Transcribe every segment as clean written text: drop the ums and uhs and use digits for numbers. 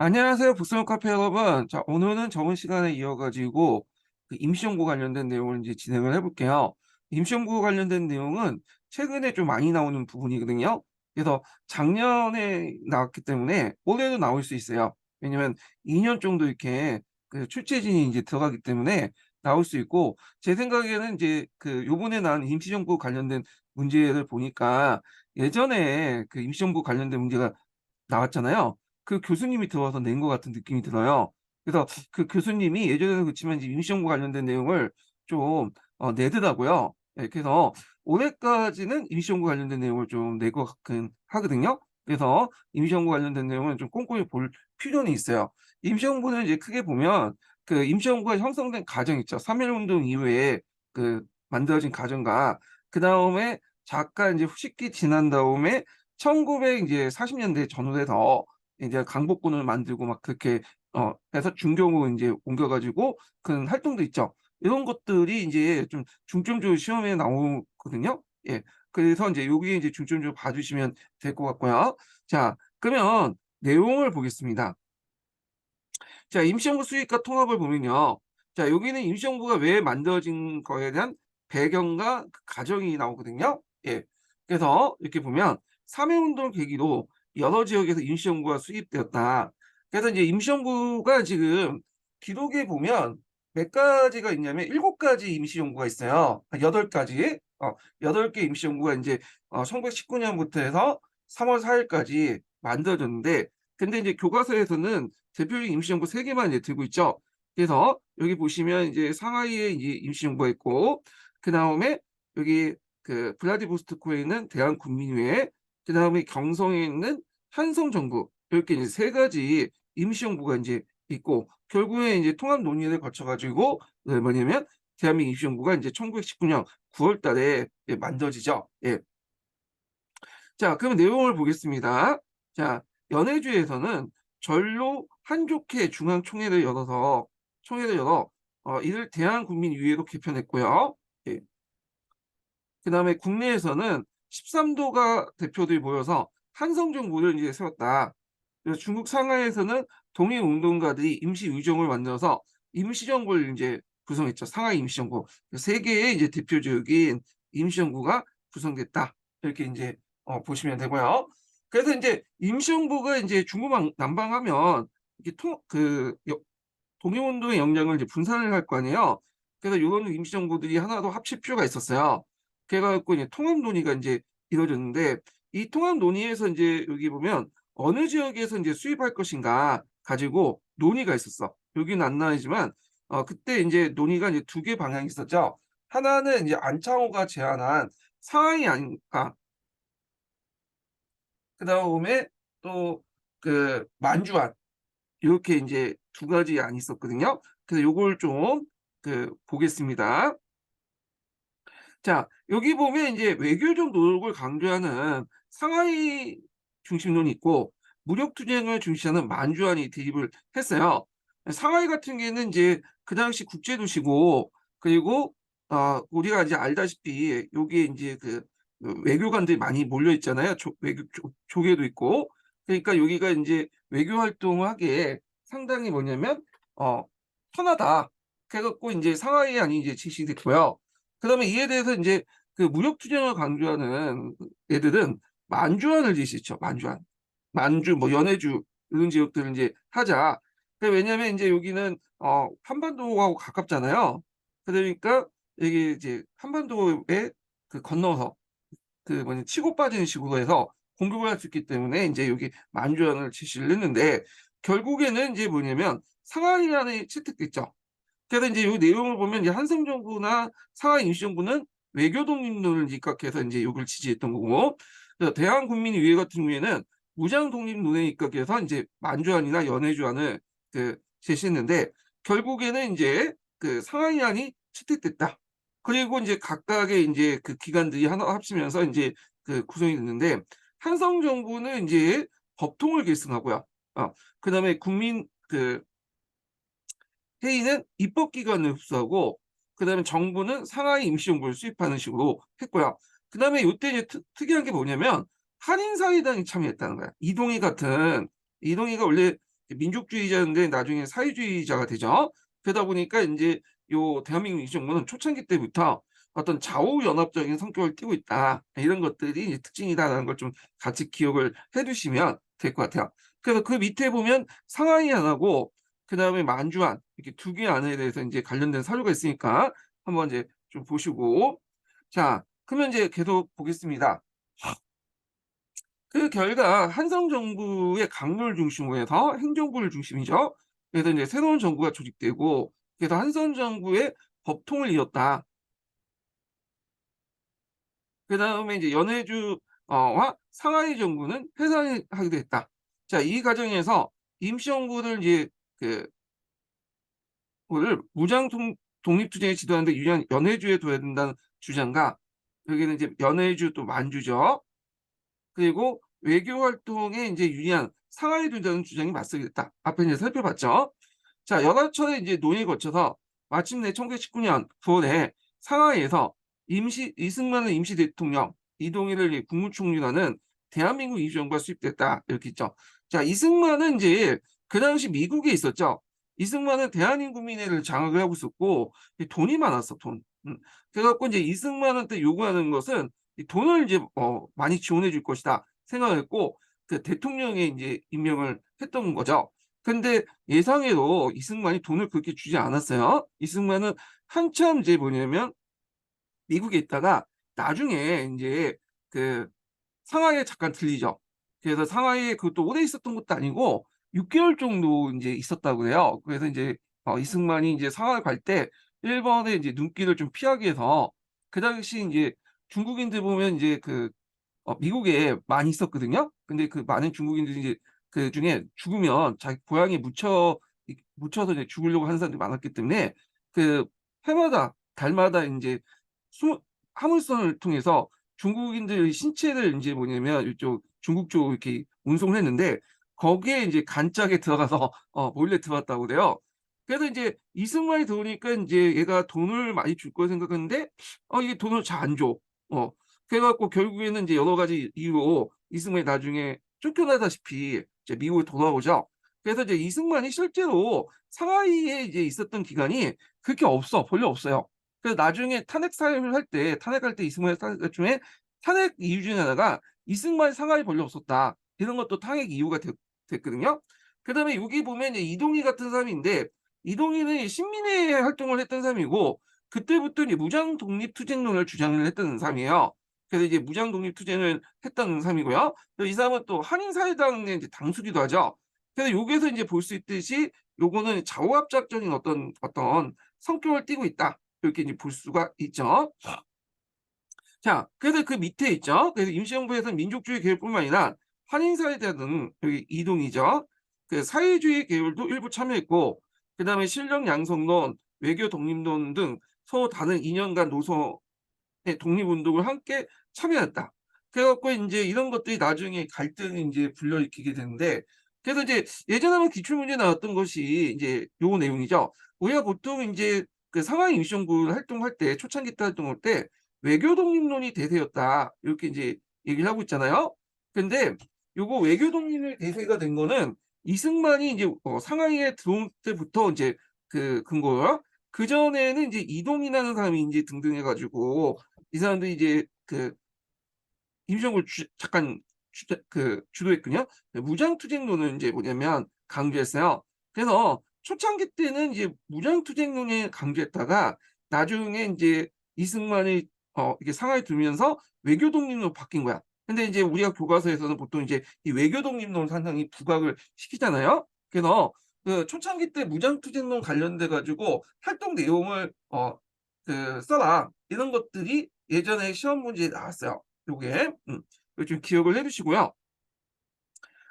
안녕하세요, 북스원 카페 여러분. 자, 오늘은 저번 시간에 이어가지고 그 임시연구 관련된 내용을 이제 진행을 해볼게요. 임시연구 관련된 내용은 최근에 좀 많이 나오는 부분이거든요. 그래서 작년에 나왔기 때문에 올해도 나올 수 있어요. 왜냐면 2년 정도 이렇게 그 출제진이 이제 들어가기 때문에 나올 수 있고, 제 생각에는 이제 그 요번에 나온 임시연구 관련된 문제를 보니까 예전에 그 임시연구 관련된 문제가 나왔잖아요. 그 교수님이 들어와서 낸 것 같은 느낌이 들어요. 그래서 그 교수님이 예전에는 그렇지만 이제 임시연구 관련된 내용을 좀 내더라고요. 네, 그래서 올해까지는 임시연구 관련된 내용을 좀 낼 것 같긴 하거든요. 그래서 임시연구 관련된 내용은 좀 꼼꼼히 볼 필요는 있어요. 임시연구는 이제 크게 보면 그 임시연구가 형성된 과정 있죠. 3.1운동 이후에 그 만들어진 과정과 그 다음에 잠깐 이제 후식기 지난 다음에 1940년대 전후해서 이제 강복군을 만들고 막 그렇게 해서 중경으로 이제 옮겨가지고 그런 활동도 있죠. 이런 것들이 이제 좀 중점적으로 시험에 나오거든요. 예. 그래서 이제 여기 이제 중점적으로 봐주시면 될 것 같고요. 자, 그러면 내용을 보겠습니다. 자, 임시정부 수익과 통합을 보면요. 자, 여기는 임시정부가 왜 만들어진 거에 대한 배경과 그 과정이 나오거든요. 예. 그래서 이렇게 보면 3.1운동을 계기로 여러 지역에서 임시정부가 수립되었다. 그래서 이제 임시정부가 지금 기록에 보면 몇 가지가 있냐면 7가지 임시정부가 있어요. 8가지. 8개 임시정부가 이제 1919년부터 해서 3월 4일까지 만들어졌는데, 근데 이제 교과서에서는 대표적인 임시정부 3개만 이제 들고 있죠. 그래서 여기 보시면 이제 상하이에 이제 임시정부가 있고, 그 다음에 여기 그 블라디보스토크에 있는 대한국민회의, 그 다음에 경성에 있는 한성정부, 이렇게 이제 3가지 임시정부가 이제 있고, 결국에 이제 통합 논의를 거쳐가지고 뭐냐면 대한민국 임시정부가 이제 1919년 9월 달에 만들어지죠. 예. 자, 그럼 내용을 보겠습니다. 자, 연해주에서는 전로 한족회 중앙총회를 열어서 총회를 열어 이를 대한국민위회로 개편했고요. 예. 그다음에 국내에서는 13도가 대표들이 모여서 한성정부를 이제 세웠다. 그래서 중국 상하이에서는 독립운동가들이 임시의정을 만들어서 임시정부를 이제 구성했죠. 상하이 임시정부. 세계의 이제 대표적인 임시정부가 구성됐다. 이렇게 이제 보시면 되고요. 그래서 이제 임시정부가 이제 중국 남방하면 이게 독립운동의 역량을 이제 분산을 할 거 아니에요. 그래서 이런 임시정부들이 하나도 합칠 필요가 있었어요. 그래가지고 이제 통합 논의가 이제 이루어졌는데, 이 통합 논의에서 이제 여기 보면 어느 지역에서 이제 수입할 것인가 가지고 논의가 있었어. 여기는 안 나와있지만 그때 이제 논의가 이제 2개 방향이 있었죠. 하나는 이제 안창호가 제안한 상하이 아닌가. 그 다음에 또 그 만주안, 이렇게 이제 2가지 안이 있었거든요. 그래서 요걸 좀 보겠습니다. 자, 여기 보면 이제 외교적 노력을 강조하는 상하이 중심론이 있고 무력 투쟁을 중시하는 만주안이 대립을 했어요. 상하이 같은 경우에는 이제 그 당시 국제 도시고, 그리고 우리가 이제 알다시피 여기에 이제 그 외교관들이 많이 몰려 있잖아요. 외교 조계도 있고. 그러니까 여기가 이제 외교 활동을 하기에 상당히 뭐냐면 편하다. 그래갖고 이제 상하이안이 이제 제시됐고요. 그다음에 이에 대해서 이제 그 무력 투쟁을 강조하는 애들은 만주안을 제시했죠. 만주안, 만주, 뭐 연해주 이런 지역들을 이제 하자. 왜냐하면 이제 여기는 한반도하고 가깝잖아요. 그러니까 이게 이제 한반도에 그 건너서 그 뭐냐 치고 빠지는 식으로 해서 공격을 할 수 있기 때문에 이제 여기 만주안을 제시를 했는데, 결국에는 이제 뭐냐면 상하이안이 채택됐죠. 그래서 이제 이 내용을 보면 이제 한성정부나 상하이 임시정부는 외교 독립론을 입각해서 이제 이걸 지지했던 거고, 그래서 대한국민위회 같은 경우에는 무장 독립론에 입각해서 이제 만주안이나 연해주안을 제시했는데, 결국에는 이제 그 상하이안이 채택됐다. 그리고 이제 각각의 이제 그 기관들이 하나 합치면서 이제 구성이 됐는데, 한성정부는 이제 법통을 계승하고요. 그다음에 국민 회의는 입법기관을 흡수하고, 그다음에 정부는 상하이 임시정부를 수립하는 식으로 했고요. 그다음에 이때 이제 특이한 게 뭐냐면 한인사회당이 참여했다는 거야. 이동희가 원래 민족주의자인데 나중에 사회주의자가 되죠. 그러다 보니까 이제 요 대한민국 임시정부는 초창기 때부터 어떤 좌우연합적인 성격을 띠고 있다. 이런 것들이 이제 특징이다라는 걸 좀 같이 기억을 해두시면 될 것 같아요. 그래서 그 밑에 보면 상하이안하고 그다음에 만주안 이렇게 두 개 안에 대해서 이제 관련된 사료가 있으니까 한번 이제 좀 보시고 자 그러면 이제 계속 보겠습니다. 그 결과 한성 정부의 강요를 중심으로 해서 행정부를 중심이죠. 그래서 이제 새로운 정부가 조직되고 그래서 한성 정부의 법통을 이뤘다. 그다음에 이제 연해주와 상하이 정부는 해산하게 됐다. 자, 이 과정에서 임시정부를 이제 그 를 무장 독립투쟁에 지도하는데 유리한 연해주에 둬야 된다는 주장과 여기는 이제 연해주 또 만주죠. 그리고 외교 활동에 이제 유리한 상하이 두자는 주장이 맞서게 됐다. 앞에 이제 살펴봤죠. 자, 여러 차례 이제 논의를 거쳐서 마침내 1919년 9월에 상하이에서 이승만은 임시 대통령, 이동희를 국무총리라는 대한민국 임시정부가 수립됐다. 이렇게 있죠. 자, 이승만은 이제 그 당시 미국에 있었죠. 이승만은 대한인국민회를 장악을 하고 있었고 돈이 많았어, 돈. 그래갖고 이제 이승만한테 요구하는 것은 이 돈을 이제 많이 지원해 줄 것이다 생각했고 그 대통령에 이제 임명을 했던 거죠. 근데 예상외로 이승만이 돈을 그렇게 주지 않았어요. 이승만은 한참 이제 뭐냐면 미국에 있다가 나중에 이제 그 상하이에 잠깐 들리죠. 그래서 상하이에 그것도 오래 있었던 것도 아니고 6개월 정도 이제 있었다고 해요. 그래서 이제 이승만이 이제 상하이 갈 때 일본의 이제 눈길을 좀 피하기 위해서 그 당시 이제 중국인들 보면 이제 그 미국에 많이 있었거든요. 근데 그 많은 중국인들이 이제 그 중에 죽으면 자기 고향에 묻혀서 이제 죽으려고 하는 사람들이 많았기 때문에 그 해마다 달마다 이제 화물선을 통해서 중국인들의 신체를 이제 뭐냐면 이쪽 중국 쪽 이렇게 운송을 했는데 거기에 이제 간짝에 들어가서 몰래 들어왔다고 그래요. 그래서 이제 이승만이 들어오니까 이제 얘가 돈을 많이 줄 거 생각했는데 이게 돈을 잘 안 줘. 그래갖고 결국에는 이제 여러 가지 이유로 이승만이 나중에 쫓겨나다시피 이제 미국에 돌아오죠. 그래서 이제 이승만이 실제로 상하이에 이제 있었던 기간이 그렇게 별로 없어요. 그래서 나중에 탄핵 사유를 탄핵할 때 이승만의 탄핵 중에 탄핵 이유 중에 하나가 이승만이 상하이 별로 없었다. 이런 것도 탄핵 이유가 됐거든요. 그다음에 여기 보면 이제 이동희 같은 사람인데 이동희는 신민회 활동을 했던 사람이고 그때부터 이제 무장 독립 투쟁론을 주장을 했던 사람이에요. 그래서 이제 무장 독립 투쟁을 했던 사람이고요. 이 사람은 또 한인사회당의 이제 당수기도 하죠. 그래서 여기에서 이제 볼 수 있듯이 요거는 좌우합작적인 어떤 성격을 띠고 있다. 이렇게 이제 볼 수가 있죠. 자, 그래서 그 밑에 있죠. 그래서 임시정부에서는 민족주의 계열뿐만 아니라 한인사회대 등 여기 이동이죠. 그 사회주의 계열도 일부 참여했고, 그 다음에 실력 양성론, 외교 독립론 등 서로 다른 이념과 노선의 독립운동을 함께 참여했다. 그래갖고 이제 이런 것들이 나중에 갈등이 이제 불러일으키게 되는데, 그래서 이제 예전에 한번 기출문제 나왔던 것이 이제 요 내용이죠. 우리가 보통 이제 그 상하이 임시정부 활동할 때, 초창기 때 활동할 때 외교 독립론이 대세였다. 이렇게 이제 얘기를 하고 있잖아요. 근데 요거 외교 독립론이 대세가 된 거는 이승만이 이제 상하이에 들어올 때부터 이제 그 근거야. 그 전에는 이제 이동이라는 사람이 이제 등등 해가지고 이 사람들이 이제 그 임시정부를 잠깐 주도했거든요. 무장투쟁론은 이제 뭐냐면 강조했어요. 그래서 초창기 때는 이제 무장투쟁론을 강조했다가 나중에 이제 이승만이 이게 상하이 들면서 외교 독립론으로 바뀐 거야. 근데 이제 우리가 교과서에서는 보통 이제 이 외교 독립론 상당히 부각을 시키잖아요. 그래서 그 초창기 때 무장투쟁론 관련돼 가지고 활동 내용을 써라 이런 것들이 예전에 시험 문제에 나왔어요. 요게 이거 좀 기억을 해두시고요.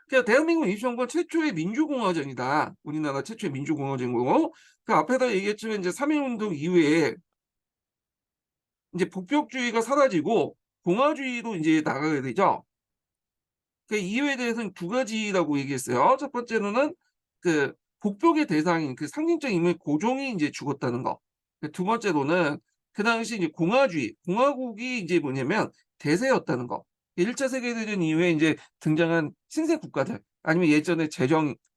그래서 대한민국 임시정부는 최초의 민주공화정이다. 우리나라 최초의 민주공화정이고 그 앞에서 얘기했지만 이제 3.1운동 이후에 이제 복벽주의가 사라지고 공화주의로 이제 나가게 되죠. 그 이유에 대해서는 두 가지라고 얘기했어요. 첫 번째로는 그 복벽의 대상인 그 상징적 인물 고종이 이제 죽었다는 거. 두 번째로는 그 당시 이제 공화국이 이제 뭐냐면 대세였다는 거. 1차 세계대전 이후에 이제 등장한 신생 국가들 아니면 예전에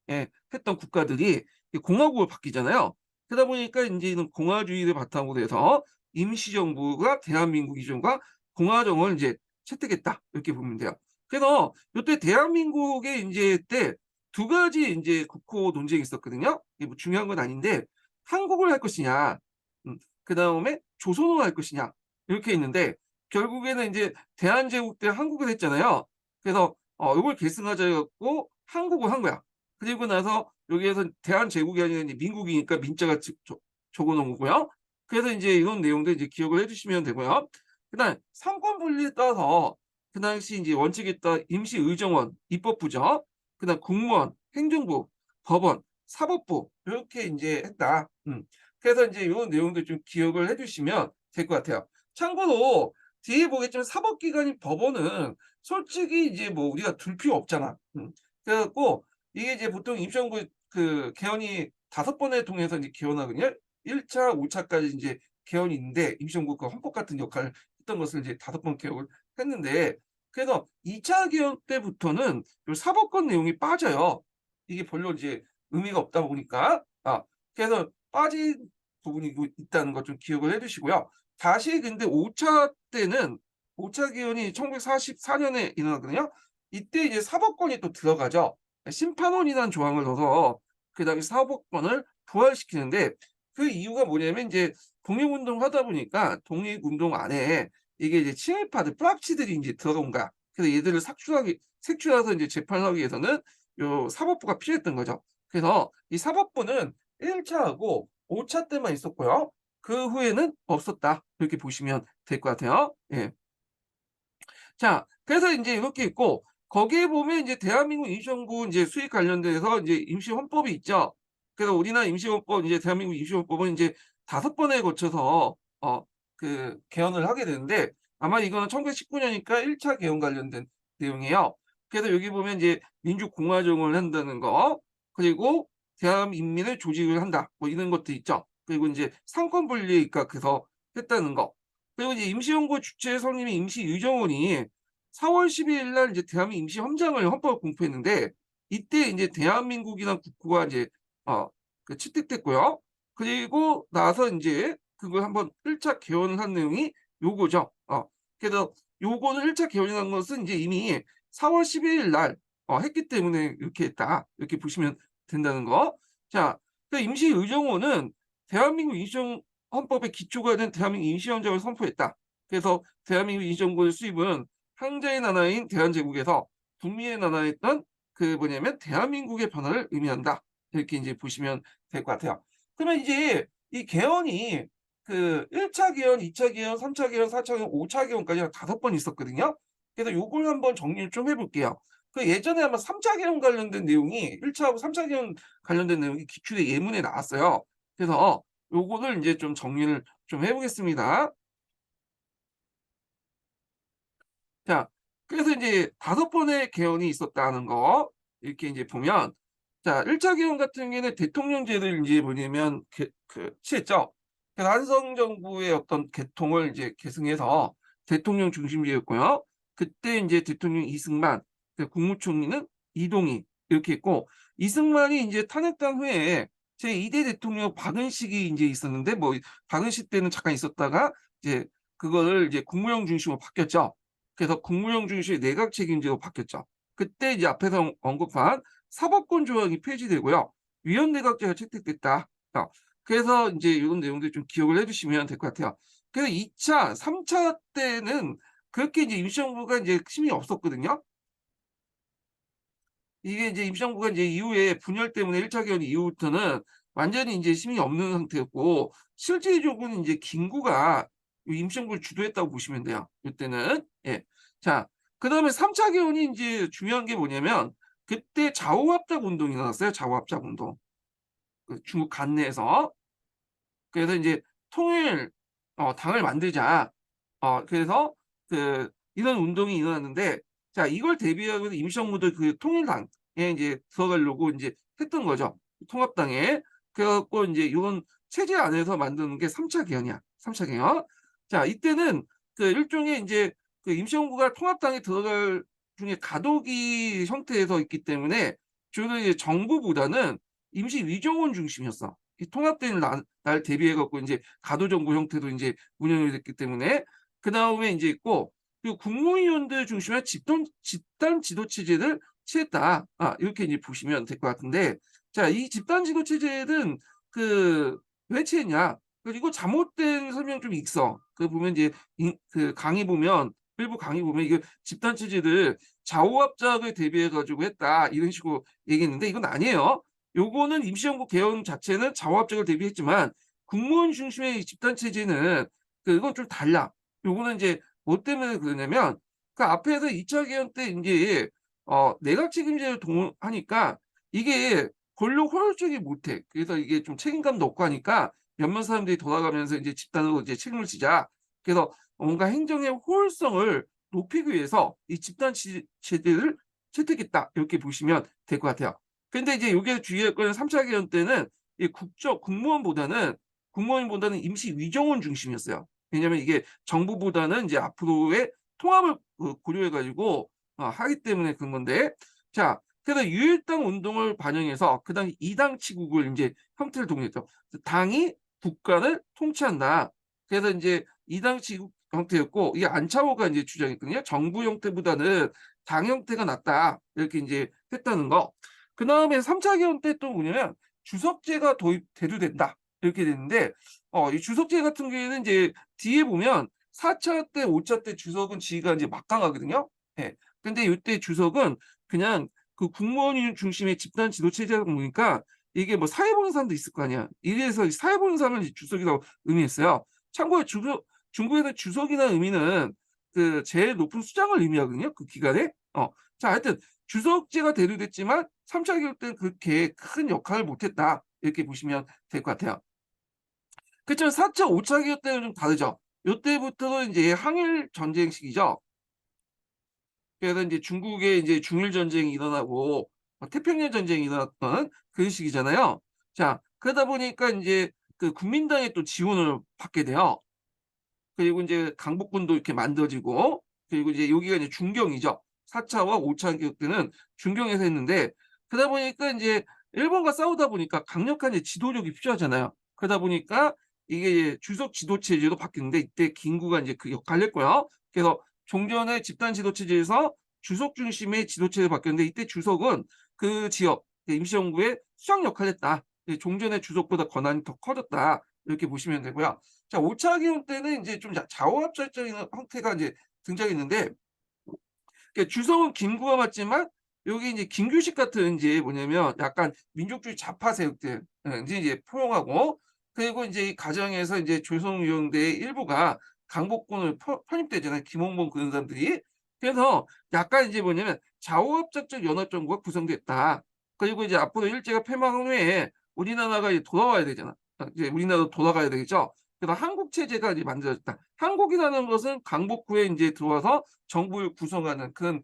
예, 했던 국가들이 공화국으로 바뀌잖아요. 그러다 보니까 이제는 공화주의를 바탕으로 해서 임시정부가 대한민국 이전과 공화정을 이제 채택했다 이렇게 보면 돼요. 그래서 이때 대한민국의 이제 때 두 가지 이제 국호 논쟁이 있었거든요. 이게 뭐 중요한 건 아닌데 한국을 할 것이냐, 그 다음에 조선을 할 것이냐 이렇게 있는데 결국에는 이제 대한제국 때 한국을 했잖아요. 그래서 이걸 계승하자 해갖고 한국을 한 거야. 그리고 나서 여기에서 대한제국이 아니라 이제 민국이니까 민자가 적어놓은 거고요. 그래서 이제 이런 내용들 이제 기억을 해주시면 되고요. 그다음 삼권 분리에 따라서 그 당시 이제 원칙에 따라 임시의정원, 입법부죠. 그다음 국무원, 행정부, 법원, 사법부 이렇게 이제 했다. 그래서 이제 이런 내용들 좀 기억을 해주시면 될 것 같아요. 참고로 뒤에 보겠지만 사법기관인 법원은 솔직히 이제 뭐 우리가 둘 필요 없잖아. 그래갖고 이게 이제 보통 임시정부 그 개헌이 5번을 통해서 이제 개헌하거든요. 1차, 5차까지 이제 개헌이 있는데 임시정부 그 헌법 같은 역할을 했던 것을 이제 5번 개혁을 했는데 그래서 2차 개헌 때부터는 요 사법권 내용이 빠져요. 이게 별로 이제 의미가 없다 보니까 그래서 빠진 부분이 있다는 것 좀 기억을 해주시고요. 다시 근데 5차 때는 5차 개헌이 1944년에 일어나거든요. 이때 이제 사법권이 또 들어가죠. 심판원이라는 조항을 넣어서 그 당시 사법권을 부활시키는데 그 이유가 뭐냐면 이제 독립운동 하다 보니까 독립운동 안에 이게 이제 친일파들, 뿌락치들이 이제 들어온 거야. 그래서 얘들을 색출해서 이제 재판하기 위해서는 요 사법부가 필요했던 거죠. 그래서 이 사법부는 1차하고 5차 때만 있었고요. 그 후에는 없었다. 이렇게 보시면 될 것 같아요. 예. 자, 그래서 이제 이렇게 있고 거기에 보면 이제 대한민국 임시정부 이제 수립 관련돼서 이제 임시헌법이 있죠. 그래서 우리나라 임시헌법 이제 대한민국 임시헌법은 이제 5번에 거쳐서 그 개헌을 하게 되는데 아마 이거는 1919년이니까 1차 개헌 관련된 내용이에요. 그래서 여기 보면 이제 민주공화정을 한다는 거 그리고 대한민민을 조직을 한다 뭐 이런 것도 있죠. 그리고 이제 상권 분리에 입각해서 했다는 거. 그리고 이제 임시연구 주최 성님이 임시의정원이 4월 12일 날 이제 대한민국 임시헌장을 헌법을 공포했는데 이때 이제 대한민국이란 국호가 이제 그 채택됐고요. 그리고 나서 이제 그걸 한번 1차 개헌을 한 내용이 요거죠. 그래서 요거는 1차 개헌이라는 것은 이제 이미 4월 12일 날 했기 때문에 이렇게 했다. 이렇게 보시면 된다는 거. 자, 그 임시의정원은 대한민국 임시정 헌법의 기초가 된 대한민국 임시헌장을 선포했다. 그래서 대한민국 임시정부의 수립은 항자의 나라인 대한제국에서 북미의 나라였던 그 뭐냐면 대한민국의 변화를 의미한다. 이렇게 이제 보시면 될 것 같아요. 그러면 이제 이 개헌이 그 1차 개헌, 2차 개헌, 3차 개헌, 4차 개헌, 5차 개헌까지 한 5번 있었거든요. 그래서 요걸 한번 정리를 좀 해볼게요. 그 예전에 아마 3차 개헌 관련된 내용이 1차하고 3차 개헌 관련된 내용이 기출의 예문에 나왔어요. 그래서 요거를 이제 좀 정리를 좀 해보겠습니다. 자, 그래서 이제 5번의 개헌이 있었다는 거 이렇게 이제 보면 자, 1차 개헌 같은 경우에는 대통령제를 이제 뭐냐면 취했죠. 그래서 한성 정부의 어떤 계통을 이제 계승해서 대통령 중심제였고요. 그때 이제 대통령 이승만, 그 국무총리는 이동희 이렇게 있고 이승만이 이제 탄핵당 후에 제2대 대통령 박은식이 이제 있었는데 뭐 박은식 때는 잠깐 있었다가 이제 그거를 이제 국무령 중심으로 바뀌었죠. 그래서 국무령 중심의 내각 책임제로 바뀌었죠. 그때 이제 앞에서 언급한 사법권 조항이 폐지되고요. 위헌내각제가 채택됐다. 그래서 이제 이런 내용들 좀 기억을 해주시면 될 것 같아요. 그래서 2차, 3차 때는 그렇게 이제 임시정부가 이제 힘이 없었거든요. 이게 이제 임시정부가 이제 이후에 분열 때문에 1차 개헌 이후부터는 완전히 이제 힘이 없는 상태였고 실질적으로는 이제 김구가 임시정부를 주도했다고 보시면 돼요. 이때는 예. 자, 그다음에 3차 개헌이 이제 중요한 게 뭐냐면 그때 좌우합작 운동이 일어났어요. 좌우합작 운동. 그 중국 관내에서. 그래서 이제 통일 당을 만들자. 그래서 그 이런 운동이 일어났는데 자, 이걸 대비하고 임시정부도 그 통일당에 이제 들어가려고 이제 했던 거죠. 통합당에. 그래갖고 이제 이런 체제 안에서 만드는 게 3차 개헌이야. 3차 개헌. 자, 이때는 그 일종의 이제 그 임시정부가 통합당에 들어갈 중에 가도기 형태에서 있기 때문에 주로 이제 정부보다는 임시위정원 중심이었어. 이 통합된 날 대비해 갖고 이제 가도정부 형태로 이제 운영이 됐기 때문에 그다음에 이제 있고 그리고 국무위원들 중심의 집단 지도 체제를 취했다. 이렇게 이제 보시면 될 것 같은데 자, 이 집단 지도 체제는 왜 취했냐? 그리고 잘못된 설명 좀 있어. 보면 이제 그 강의 보면 일부 강의 보면 이게 집단 체제를 좌우합작을 대비해 가지고 했다. 이런 식으로 얘기했는데 이건 아니에요. 요거는 임시정부 개헌 자체는 좌우합작을 대비했지만 국무원 중심의 이 집단 체제는 이건 좀 달라. 요거는 이제 뭐 때문에 그러냐면 앞에서 2차 개헌 때 인제 내각 책임제를 하니까 이게 권력 효율적이 못해. 그래서 이게 좀 책임감도 없고 하니까 몇몇 사람들이 돌아가면서 이제 집단으로 이제 책임을 지자. 그래서 뭔가 행정의 효율성을 높이기 위해서 이 집단 체제를 채택했다. 이렇게 보시면 될 것 같아요. 근데 이제 요게 주의할 거는 3차 개헌 때는 이 국무원보다는 임시위정원 중심이었어요. 왜냐면 이게 정부보다는 이제 앞으로의 통합을 고려해 가지고 하기 때문에 그런 건데 자, 그래서 유일당 운동을 반영해서 그다음에 이당 치국을 인제 형태를 동의했죠. 당이 국가를 통치한다. 그래서 인제 이당 치국 형태였고 이게 안차호가 인제 주장했거든요. 정부 형태보다는 당 형태가 낫다. 이렇게 인제 했다는 거. 그다음에 3차 개헌 때 또 뭐냐면 주석제가 대두된다. 이렇게 됐는데 이 주석제 같은 경우에는 이제 뒤에 보면 4차 때 5차 때 주석은 지위가 이제 막강하거든요. 예. 근데 요때 주석은 그냥 국무원 중심의 집단 지도 체제다 보니까 이게 뭐 사회 보는 사람도 있을 거 아니야. 이래서 사회 보는 사람을 이제 주석이라고 의미했어요. 참고로 중국에는 주석이라는 의미는 제일 높은 수장을 의미하거든요. 그 기간에. 자, 하여튼 주석제가 대두됐지만 3차 개헌 때는 그렇게 큰 역할을 못 했다. 이렇게 보시면 될 것 같아요. 그렇지만 4차, 5차 개헌 때는 좀 다르죠. 요때부터는 이제 항일 전쟁 시기죠. 그래서 이제 중국에 이제 중일 전쟁이 일어나고 태평양 전쟁이 일어났던 그런 시기잖아요. 자, 그러다 보니까 이제 국민당의 또 지원을 받게 돼요. 그리고 이제 강복군도 이렇게 만들어지고 그리고 이제 여기가 이제 중경이죠. 4차와 5차 개헌 때는 중경에서 했는데 그러다 보니까 이제 일본과 싸우다 보니까 강력한 이제 지도력이 필요하잖아요. 그러다 보니까 이게 주석 지도 체제로 바뀌는데 이때 김구가 이제 그 역할을 했고요. 그래서 종전의 집단 지도 체제에서 주석 중심의 지도 체제로 바뀌었는데 이때 주석은 그 지역 임시정부의 수장 역할을 했다. 종전의 주석보다 권한이 더 커졌다. 이렇게 보시면 되고요. 자, 5차 개헌 때는 이제 좀 좌우합작적인 형태가 이제 등장했는데 주석은 김구가 맞지만 여기 이제 김규식 같은 이제 뭐냐면 약간 민족주의 좌파 세력들 이제 포용하고 그리고 이제 이 과정에서 이제 조선위원대의 일부가 강복군을 편입되잖아요. 김홍범 그런 사람들이. 그래서 약간 이제 뭐냐면 좌우합작적 연합정부가 구성됐다. 그리고 이제 앞으로 일제가 패망한 후에 우리나라가 이제 돌아와야 되잖아. 이제 우리나라도 돌아가야 되겠죠. 그래서 한국 체제가 이제 만들어졌다. 한국이라는 것은 강복 후에 이제 들어와서 정부를 구성하는 그런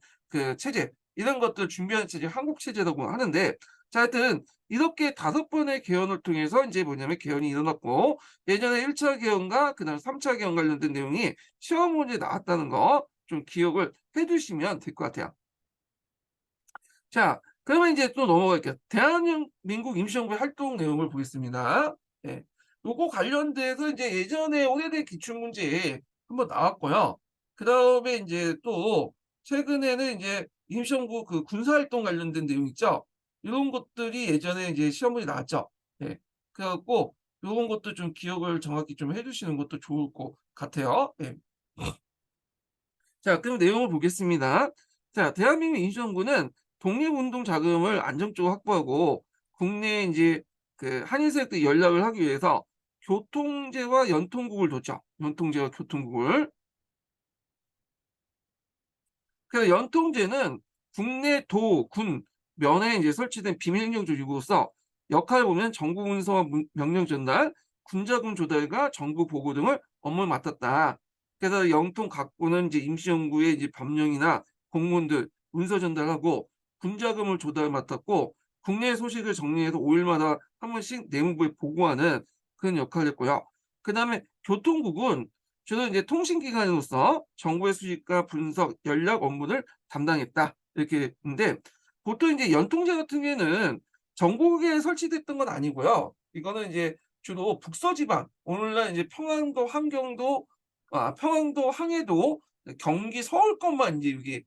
체제 이런 것들 준비하는 체제 한국 체제라고 하는데 자, 하여튼 이렇게 5번의 개헌을 통해서 이제 뭐냐면 개헌이 일어났고 예전에 1차 개헌과 그다음 3차 개헌 관련된 내용이 시험 문제에 나왔다는 거 좀 기억을 해 두시면 될 것 같아요. 자, 그러면 이제 또 넘어갈게요. 대한민국 임시정부의 활동 내용을 보겠습니다. 예. 요거 관련돼서 이제 예전에 오래된 기출문제에 한번 나왔고요. 그다음에 이제 또 최근에는 이제 임시정부 군사활동 관련된 내용 있죠. 이런 것들이 예전에 이제 시험문제 나왔죠. 예. 그래 갖고 요런 것도 좀 기억을 정확히 좀 해 주시는 것도 좋을 것 같아요. 예. 자, 그럼 내용을 보겠습니다. 자, 대한민국 임시정부는 독립운동 자금을 안정적으로 확보하고 국내에 이제 한인 세력들 연락을 하기 위해서 교통제와 연통국을 뒀죠. 연통제와 교통국을. 그래서 연통제는 국내 도, 군, 면에 이제 설치된 비밀행정 조직으로서 역할을 보면 정부 문서와 명령 전달, 군자금 조달과 정부 보고 등을 업무를 맡았다. 그래서 영통 각부는 이제 임시정부의 이제 법령이나 공문들 문서 전달하고 군자금을 조달 맡았고 국내 소식을 정리해서 5일마다 한 번씩 내무부에 보고하는 그런 역할을 했고요. 그다음에 교통국은 주로 이제 통신기관으로서 정보의 수집과 분석, 연락 업무를 담당했다. 이렇게 했는데 보통 이제 연통제 같은 경우에는 전국에 설치됐던 건 아니고요. 이거는 이제 주로 북서지방, 오늘날 이제 평안도, 함경도, 평안도, 항해도, 경기 서울권만 이제 여기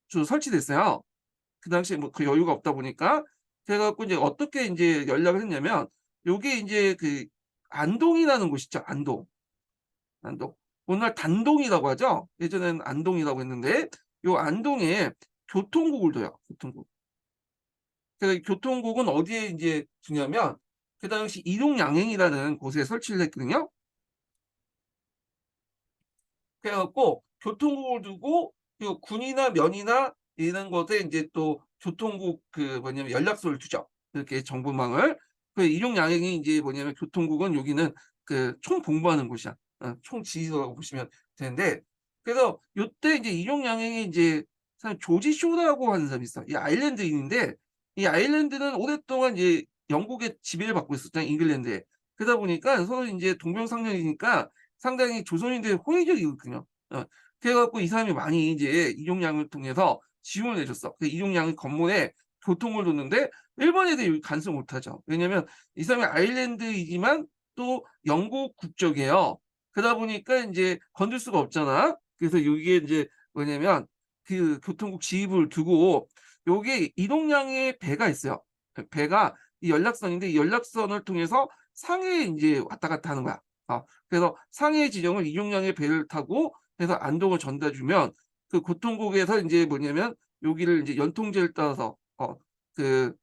주로 설치됐어요. 그 당시에 뭐 그 여유가 없다 보니까. 그래 갖고 이제 어떻게 인제 연락을 했냐면 요게 인제 그 안동이라는 곳 있죠. 안동. 안동. 오늘날 단동이라고 하죠. 예전에는 안동이라고 했는데 요 안동에 교통국을 둬요, 교통국. 그래서 이 교통국은 어디에 인제 두냐면 그 당시 일용양행이라는 곳에 설치를 했거든요. 그래 갖고 교통국을 두고 그 군이나 면이나 이런 것에 인제 또 교통국 그 뭐냐면 연락소를 두죠. 이렇게 정보망을. 그 일용양행이 인제 뭐냐면 교통국은 여기는 그 총본부하는 곳이야. 총지휘소라고 보시면 되는데 그래서 요때 인제 일용양행이 인제 사람 조지 쇼라고 하는 사람이 있어. 이 아일랜드인인데 이 아일랜드는 오랫동안 이제 영국의 지배를 받고 있었잖아요, 잉글랜드에. 그러다 보니까 서로 인제 동병상련이니까 상당히 조선인들이 호의적이거든요. 그래 갖고 이 사람이 많이 이제 이종량을 통해서 지원을 해 줬어. 그 이종량이 건물에 교통을 뒀는데 일본 애들이 여기 간섭 못 하죠. 왜냐면 이 사람이 아일랜드이지만 또 영국 국적이에요. 그러다 보니까 인제 건들 수가 없잖아. 그래서 여기에 인제 뭐냐면 그 교통국 지휘부를 두고 요게 이동량의 배가 있어요. 그 배가 이 연락선인데 이 연락선을 통해서 상해에 인제 왔다 갔다 하는 거야. 그래서 상해 지점을 이종량의 배를 타고 해서 안동을 전달해 주면 그 교통국에서 인제 뭐냐면 여기를 인제 연통제를 따라서 그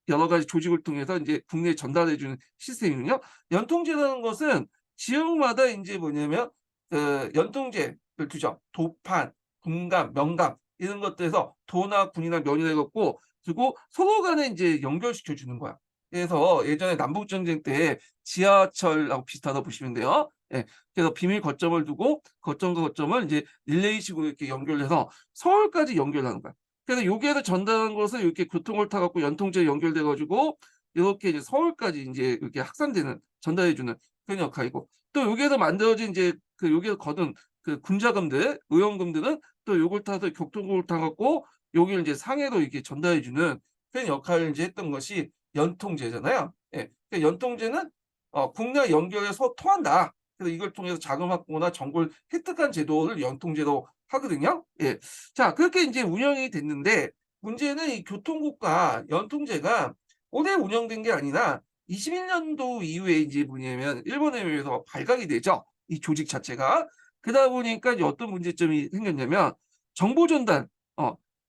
여러 가지 조직을 통해서 인제 국내에 전달해 주는 시스템이거든요. 연통제라는 것은 지역마다 인제 뭐냐면 그 연통제를 두죠. 도판, 군감, 명감 이런 것들에서 도나 군이나 면이나 해 갖고 두고 서로 간에 인제 연결시켜 주는 거야. 그래서 예전에 남북 전쟁 때 지하철하고 비슷하다고 보시면 돼요. 예. 그래서 비밀 거점을 두고 거점과 거점을 인제 릴레이식으로 이렇게 연결해서 서울까지 연결하는 거야. 그래서 여기에서 전달하는 것을 이렇게 교통을 타 갖고 연통제에 연결돼 가지고 요렇게 이제 서울까지 인제 이렇게 확산되는 전달해 주는 그런 역할이고 또 여기에서 만들어진 인제 그 여기에서 거둔 그 군자금들, 의원금들은 또 요걸 타서 교통국을 타 갖고 여기를 인제 상해로 이렇게 전달해 주는 그런 역할을 인제 했던 것이 연통제잖아요. 예. 그 연통제는 국내 연결해서 통한다. 그래서 이걸 통해서 자금 확보나 정보를 획득한 제도를 연통제로 하거든요. 예. 자 그렇게 인제 운영이 됐는데 문제는 이 교통국과 연통제가 오래 운영된 게 아니라 21 년도 이후에 인제 뭐냐면 일본에 의해서 발각이 되죠, 이 조직 자체가. 그러다 보니까 이제 어떤 문제점이 생겼냐면 정보 전달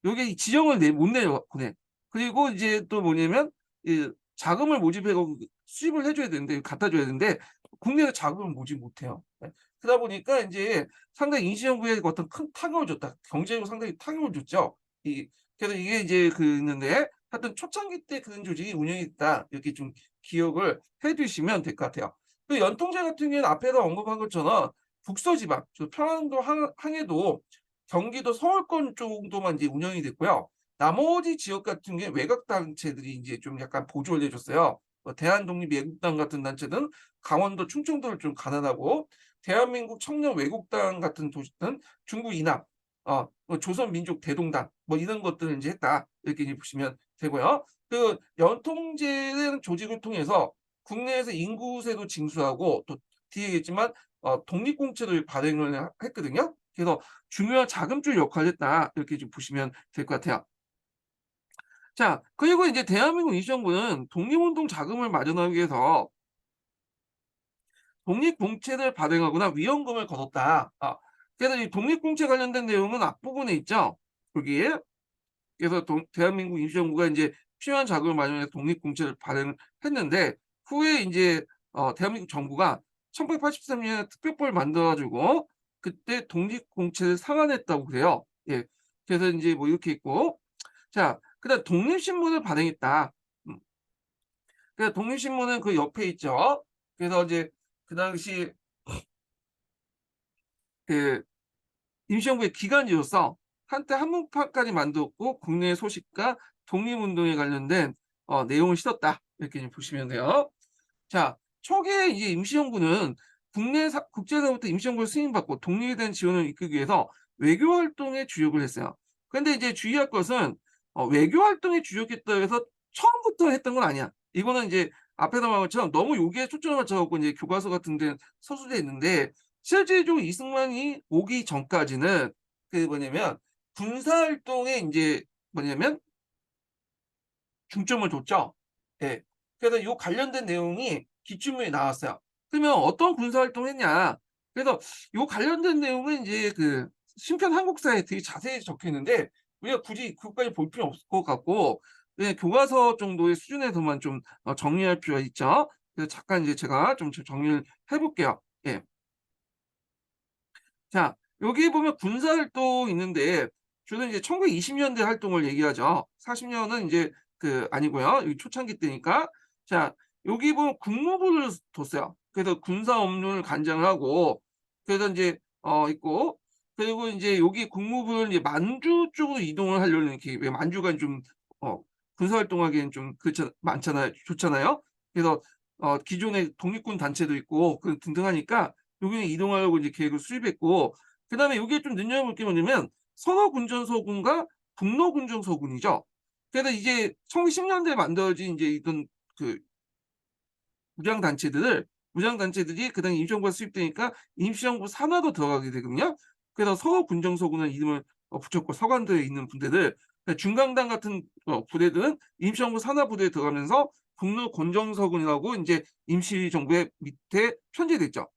요게 지령을 못 내요, 보내. 그리고 이제 또 뭐냐면 이 자금을 모집해 갖고 수입을 해 줘야 되는데 갖다 줘야 되는데 국내에서 자금을 모집 못 해요. 예. 그러다 보니까 인제 상당히 인신연구에 어떤 큰 타격을 줬다. 경제적으로 상당히 타격을 줬죠. 그래서 이게 이제 있는데 하여튼 초창기 때 그런 조직이 운영이 됐다. 이렇게 좀 기억을 해 두시면 될 것 같아요. 그 연통제 같은 경우에는 앞에서 언급한 것처럼 북서지방, 평안도, 항해도, 경기도 서울권 정도만 이제 운영이 됐고요. 나머지 지역 같은 경우에 외곽 단체들이 인제 좀 약간 보조를 해 줬어요. 대한독립애국당 같은 단체는 강원도, 충청도를 좀 가난하고 대한민국 청년 외국당 같은 도시는 중구 이남, 조선민족대동당 뭐 이런 것들을 인제 했다. 이렇게 이제 보시면 되고요. 그 연통제라는 조직을 통해서 국내에서 인구세도 징수하고 또 뒤에 얘기했지만 독립공채도 발행을 했거든요. 그래서 중요한 자금줄 역할을 했다. 이렇게 좀 보시면 될 것 같아요. 자 그리고 인제 대한민국 임시정부는 독립운동 자금을 마련하기 위해서 독립공채를 발행하거나 위헌금을 거뒀다. 그래서 이 독립공채 관련된 내용은 앞부분에 있죠. 여기에. 그래서 대한민국 임시정부가 인제 필요한 자금을 마련해서 독립공채를 발행을 했는데 후에 인제 대한민국 정부가 1883 년에 특별법을 만들어 가지고 그때 독립공채를 상환했다고 그래요. 예. 그래서 인제 뭐 이렇게 있고 자 그다음 독립신문을 발행했다. 음. 그래서 독립신문은 그 옆에 있죠. 그래서 이제 그 당시 그 임시정부의 기관지로서 한때 한문판까지 만들었고 국내 소식과 독립운동에 관련된 내용을 실었다. 이렇게 좀 보시면 돼요. 자 초기에 이제 임시정부는 국제사로부터 임시정부를 승인받고 독립에 대한 지원을 이끌기 위해서 외교 활동에 주력을 했어요. 그런데 이제 주의할 것은 외교 활동에 주력했다 해서 처음부터 했던 건 아니야. 이거는 이제 앞에서 말한 것처럼 너무 여기에 초점을 맞춰 갖고 이제 교과서 같은 데는 서술돼 있는데 실제적으로 이승만이 오기 전까지는 그 뭐냐면 군사 활동에 인제 뭐냐면 중점을 뒀죠. 예. 그래서 요 관련된 내용이 기출문에 나왔어요. 그러면 어떤 군사 활동을 했냐. 그래서 요 관련된 내용은 이제 그 신편 한국사에 되게 자세히 적혀 있는데 우리가 굳이 그것까지 볼 필요는 없을 것 같고 그냥 교과서 정도의 수준에서만 좀 정리할 필요가 있죠. 그래서 잠깐 이제 제가 좀 정리를 해 볼게요. 예. 자, 여기 보면 군사 활동 있는데 주로 이제 1920 년대 활동을 얘기하죠. 40 년은 인제 그 아니고요. 여기 초창기 때니까. 자, 여기 보면 국무부를 뒀어요. 그래서 군사 업무를 관장을 하고 그래서 인제 있고 그리고 인제 여기 국무부는 이제 만주 쪽으로 이동을 하려는 이렇게 왜 만주가 좀 어 군사 활동하기에는 좀 많잖아요. 좋잖아요. 그래서 기존에 독립군 단체도 있고 그 등등하니까 여기는 이동하려고 이제 계획을 수립했고 그다음에 여기에 좀 눈여겨볼 게 뭐냐면 선호군전서군과 북로군전서군이죠. 그래서 이제 1910 년대에 만들어진 이제 이런 그 무장단체들이 그다음에 임시정부가 수립되니까 임시정부 산하로 들어가게 되거든요. 그래서 서구군정서군이라는 이름을 붙였고 서관도에 있는 부대들 중강당 같은 부대들은 임시정부 산하 부대에 들어가면서 북로군정서군이라고 인제 임시정부의 밑에 편제됐죠.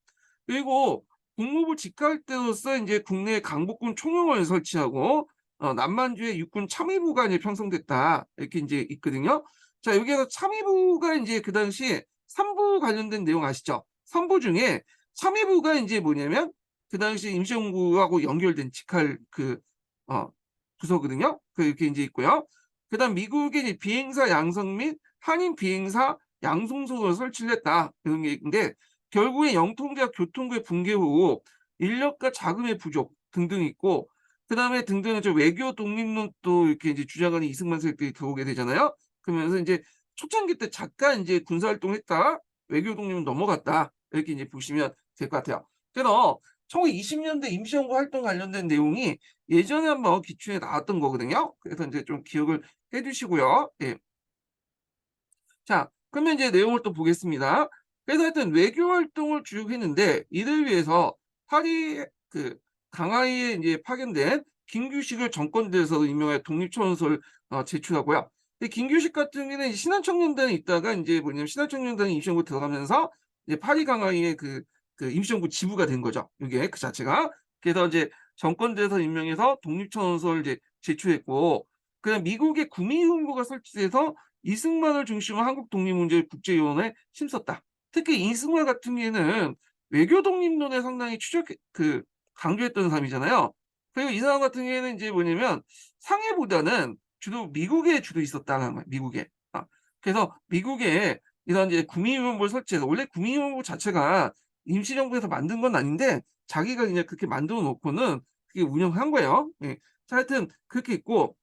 그리고 국무부 직할 때로서 인제 국내 강복군 총영을 설치하고 남만주에 육군 참의부가 이제 편성됐다. 이렇게 인제 있거든요. 자 여기에서 참의부가 인제 그 당시에 삼부 관련된 내용 아시죠? 삼부 중에 참의부가 인제 뭐냐면 그 당시 임시정부하고 연결된 직할 그 어 부서거든요. 이렇게 인제 있고요. 그다음 미국의 이제 비행사 양성 및 한인 비행사 양송소를 설치를 했다. 이런 게 있는데 결국에 영통대학 교통부의 붕괴 후 인력과 자금의 부족 등등이 있고 그다음에 등등은 외교 독립론도 이렇게 이제 주장하는 이승만 세력들이 들어오게 되잖아요. 그러면서 인제 초창기 때 잠깐 인제 군사 활동했다가 외교 독립은 넘어갔다. 이렇게 이제 보시면 될 것 같아요. 그래서 1920 년대 임시정부 활동 관련된 내용이 예전에 한번 기출에 나왔던 거거든요. 그래서 인제 좀 기억을 해 두시고요. 예. 자 그러면 이제 내용을 또 보겠습니다. 그래서 하여튼 외교 활동을 쭉 했는데 이를 위해서 파리 그 강하이에 인제 파견된 김규식을 정권대에서 임명하여 독립초원서를 제출하고요. 이 김규식 같은 경우에는 신한청년단에 있다가 인제 뭐냐면 신한청년단이 임시정부 들어가면서 이제 파리 강하이의 그 임시정부 지부가 된 거죠, 요게 그 자체가. 그래서 이제 정권대에서 임명해서 독립초원서를 이제 제출했고 그다음 미국의 구미훈구가 설치돼서 이승만을 중심으로 한국 독립문제 국제위원회에 힘썼다. 특히 이승만 같은 경우에는 외교 독립론에 상당히 강조했던 사람이잖아요. 그리고 이 사람 같은 경우에는 인제 뭐냐면 상해보다는 주로 미국에 주로 있었다는 거예요, 미국에. 그래서 미국에 이런 이제 구미위원부를 설치해서 원래 구미위원부 자체가 임시정부에서 만든 건 아닌데 자기가 그냥 그렇게 만들어 놓고는 그게 운영한 거예요. 예. 자 하여튼 그렇게 있고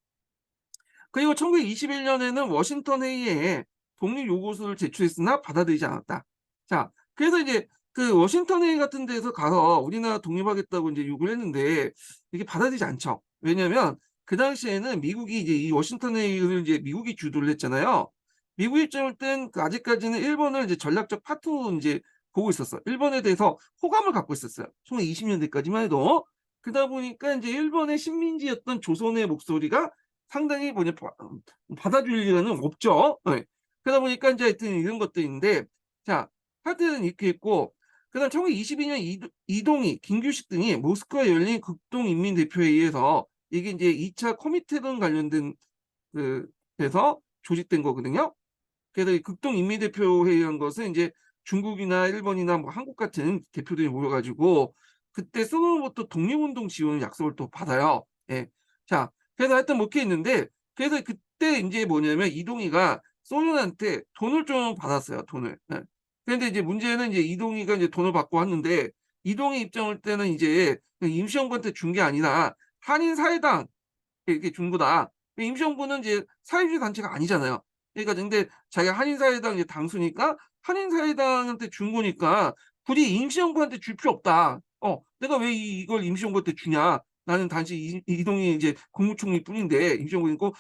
그리고 1921 년에는 워싱턴 회의에 독립 요구서를 제출했으나 받아들이지 않았다. 자, 그래서 이제 그 워싱턴 회의 같은 데서 가서 우리나라 독립하겠다고 이제 요구를 했는데 이게 받아들이지 않죠. 왜냐면 그 당시에는 미국이 이제 이 워싱턴 회의를 이제 미국이 주도를 했잖아요. 미국 입장일 땐 그 아직까지는 일본을 이제 전략적 파트너로 인제 보고 있었어. 일본에 대해서 호감을 갖고 있었어요. 1920 년대까지만 해도. 그러다 보니까 인제 일본의 식민지였던 조선의 목소리가 상당히 받아줄 리는 없죠. 예. 그러다 보니까 인제 하여튼 이런 것들인데 자 하여튼 이렇게 있고 그다음 1922년 이동희, 김규식 등이 모스크바에 열린 극동인민대표회의에서 이게 인제 2차 코미테론 관련된 그 데서 조직된 거거든요. 그래서 이 극동인민대표회의란 것은 인제 중국이나 일본이나 뭐 한국 같은 대표들이 모여 가지고 그때 소노부터 독립운동 지원 약속을 또 받아요. 예. 자 그래서 하여튼 뭐 이렇게 있는데 그래서 그때 인제 뭐냐면 이동희가 소련한테 돈을 좀 받았어요, 돈을. 예. 그런데 이제 문제는 이제 이동희가 이제 돈을 받고 왔는데 이동희 입장일 때는 이제 그 임시정부한테 준 게 아니라 한인사회당 이렇게 준 거다. 임시정부는 이제 사회주의 단체가 아니잖아요. 그러니까 근데 자기가 한인사회당 이제 당수니까 한인사회당한테 준 거니까 굳이 임시정부한테 줄 필요 없다. "내가 왜 이걸 임시정부한테 주냐." 나는 단지 이동희 이제 국무총리뿐인데 임시정부는 꼭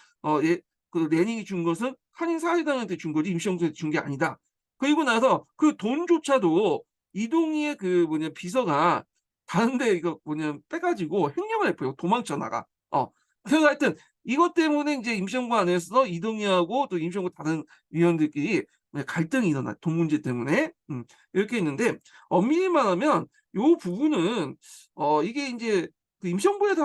그 레닌이 준 것은 한인 사회당한테 준 거지 임시정부한테 준 게 아니다. 그리고 나서 그 돈조차도 이동희의 그 비서가 다른 데 이거 빼가지고 횡령을 했고요. 도망쳐 나가. 그래서 하여튼 이것 때문에 이제 임시정부 안에서 이동희하고 또 임시정부 다른 위원들끼리 갈등이 일어나. 돈 문제 때문에. 이렇게 있는데 엄밀히 말하면 요 부분은 이게 이제 그 임시정부에서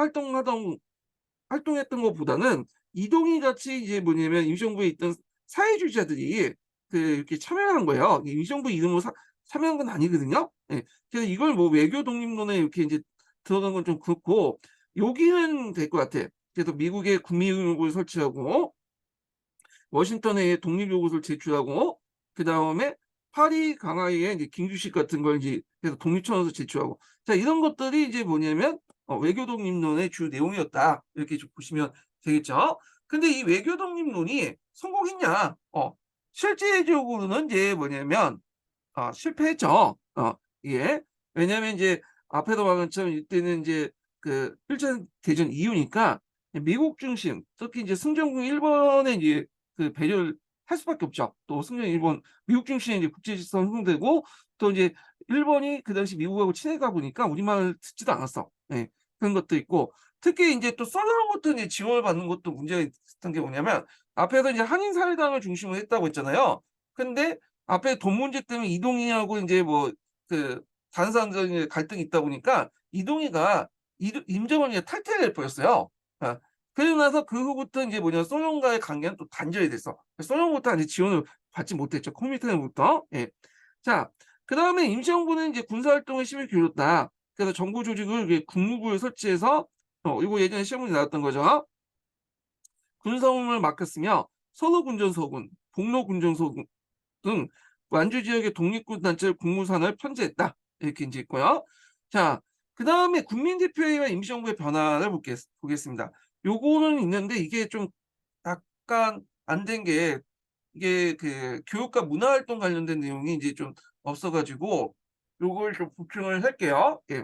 활동했던 것보다는 이동희 같이 이제 임시정부에 있던 사회주의자들이 이렇게 참여를 한 거예요. 임시정부 이름으로 참여한 건 아니거든요. 예. 그래서 이걸 외교 독립론에 이렇게 이제 들어간 건 좀 그렇고 여기는 될 것 같아. 그래서 미국의 국민의원국을 설치하고 워싱턴에 독립요구서를 제출하고 그다음에 파리 강화에 이제 김규식 같은 걸 이제 그래서 독립청원서 제출하고 자 이런 것들이 이제 뭐냐면 외교 독립론의 주 내용이었다 이렇게 좀 보시면 되겠죠. 근데 이 외교 독립론이 성공했냐? 실제적으로는 이제 뭐냐면 실패했죠. 예. 왜냐하면 이제 앞에도 말한 것처럼 이때는 이제 그 1차 대전 이후니까 미국 중심, 특히 이제 승전국 일본에 이제 그 배려를 할 수밖에 없죠. 또 일본, 미국 중심의 이제 국제 질서가 형성되고 또 이제 일본이 그 당시 미국하고 친해가 보니까 우리말을 듣지도 않았어. 예. 그런 것도 있고 특히 이제 또 소련으로부터 이제 지원을 받는 것도 문제가 있었던 게 뭐냐면 앞에서 이제 한인 사회당을 중심으로 했다고 했잖아요. 근데 앞에 돈 문제 때문에 이동희하고 이제 그 다른 사람들이 갈등이 있다 보니까 이동희가 임정원이 탈퇴를 해버렸어요. 그러고 나서 그 후부터 이제 소련과의 관계는 또 단절이 됐어. 소련부터 이제 지원을 받지 못했죠. 코미테부터. 예. 자, 그 다음에 임시정부는 이제 군사활동에 힘을 기울였다. 그래서 정부 조직을 국무부를 설치해서 이거 예전에 시험문제 나왔던 거죠. 군사움을 맡겼으며 서로군전서군, 복로군전서군 등 완주 지역의 독립군 단체를 국무산을 편제했다. 이렇게 이제 있고요. 자, 그 다음에 국민대표회의와 임시정부의 변화를 보겠습니다. 요거는 있는데 이게 좀 약간 안 된 게 이게 그 교육과 문화활동 관련된 내용이 이제 좀 없어가지고 요걸 좀 보충을 할게요. 예.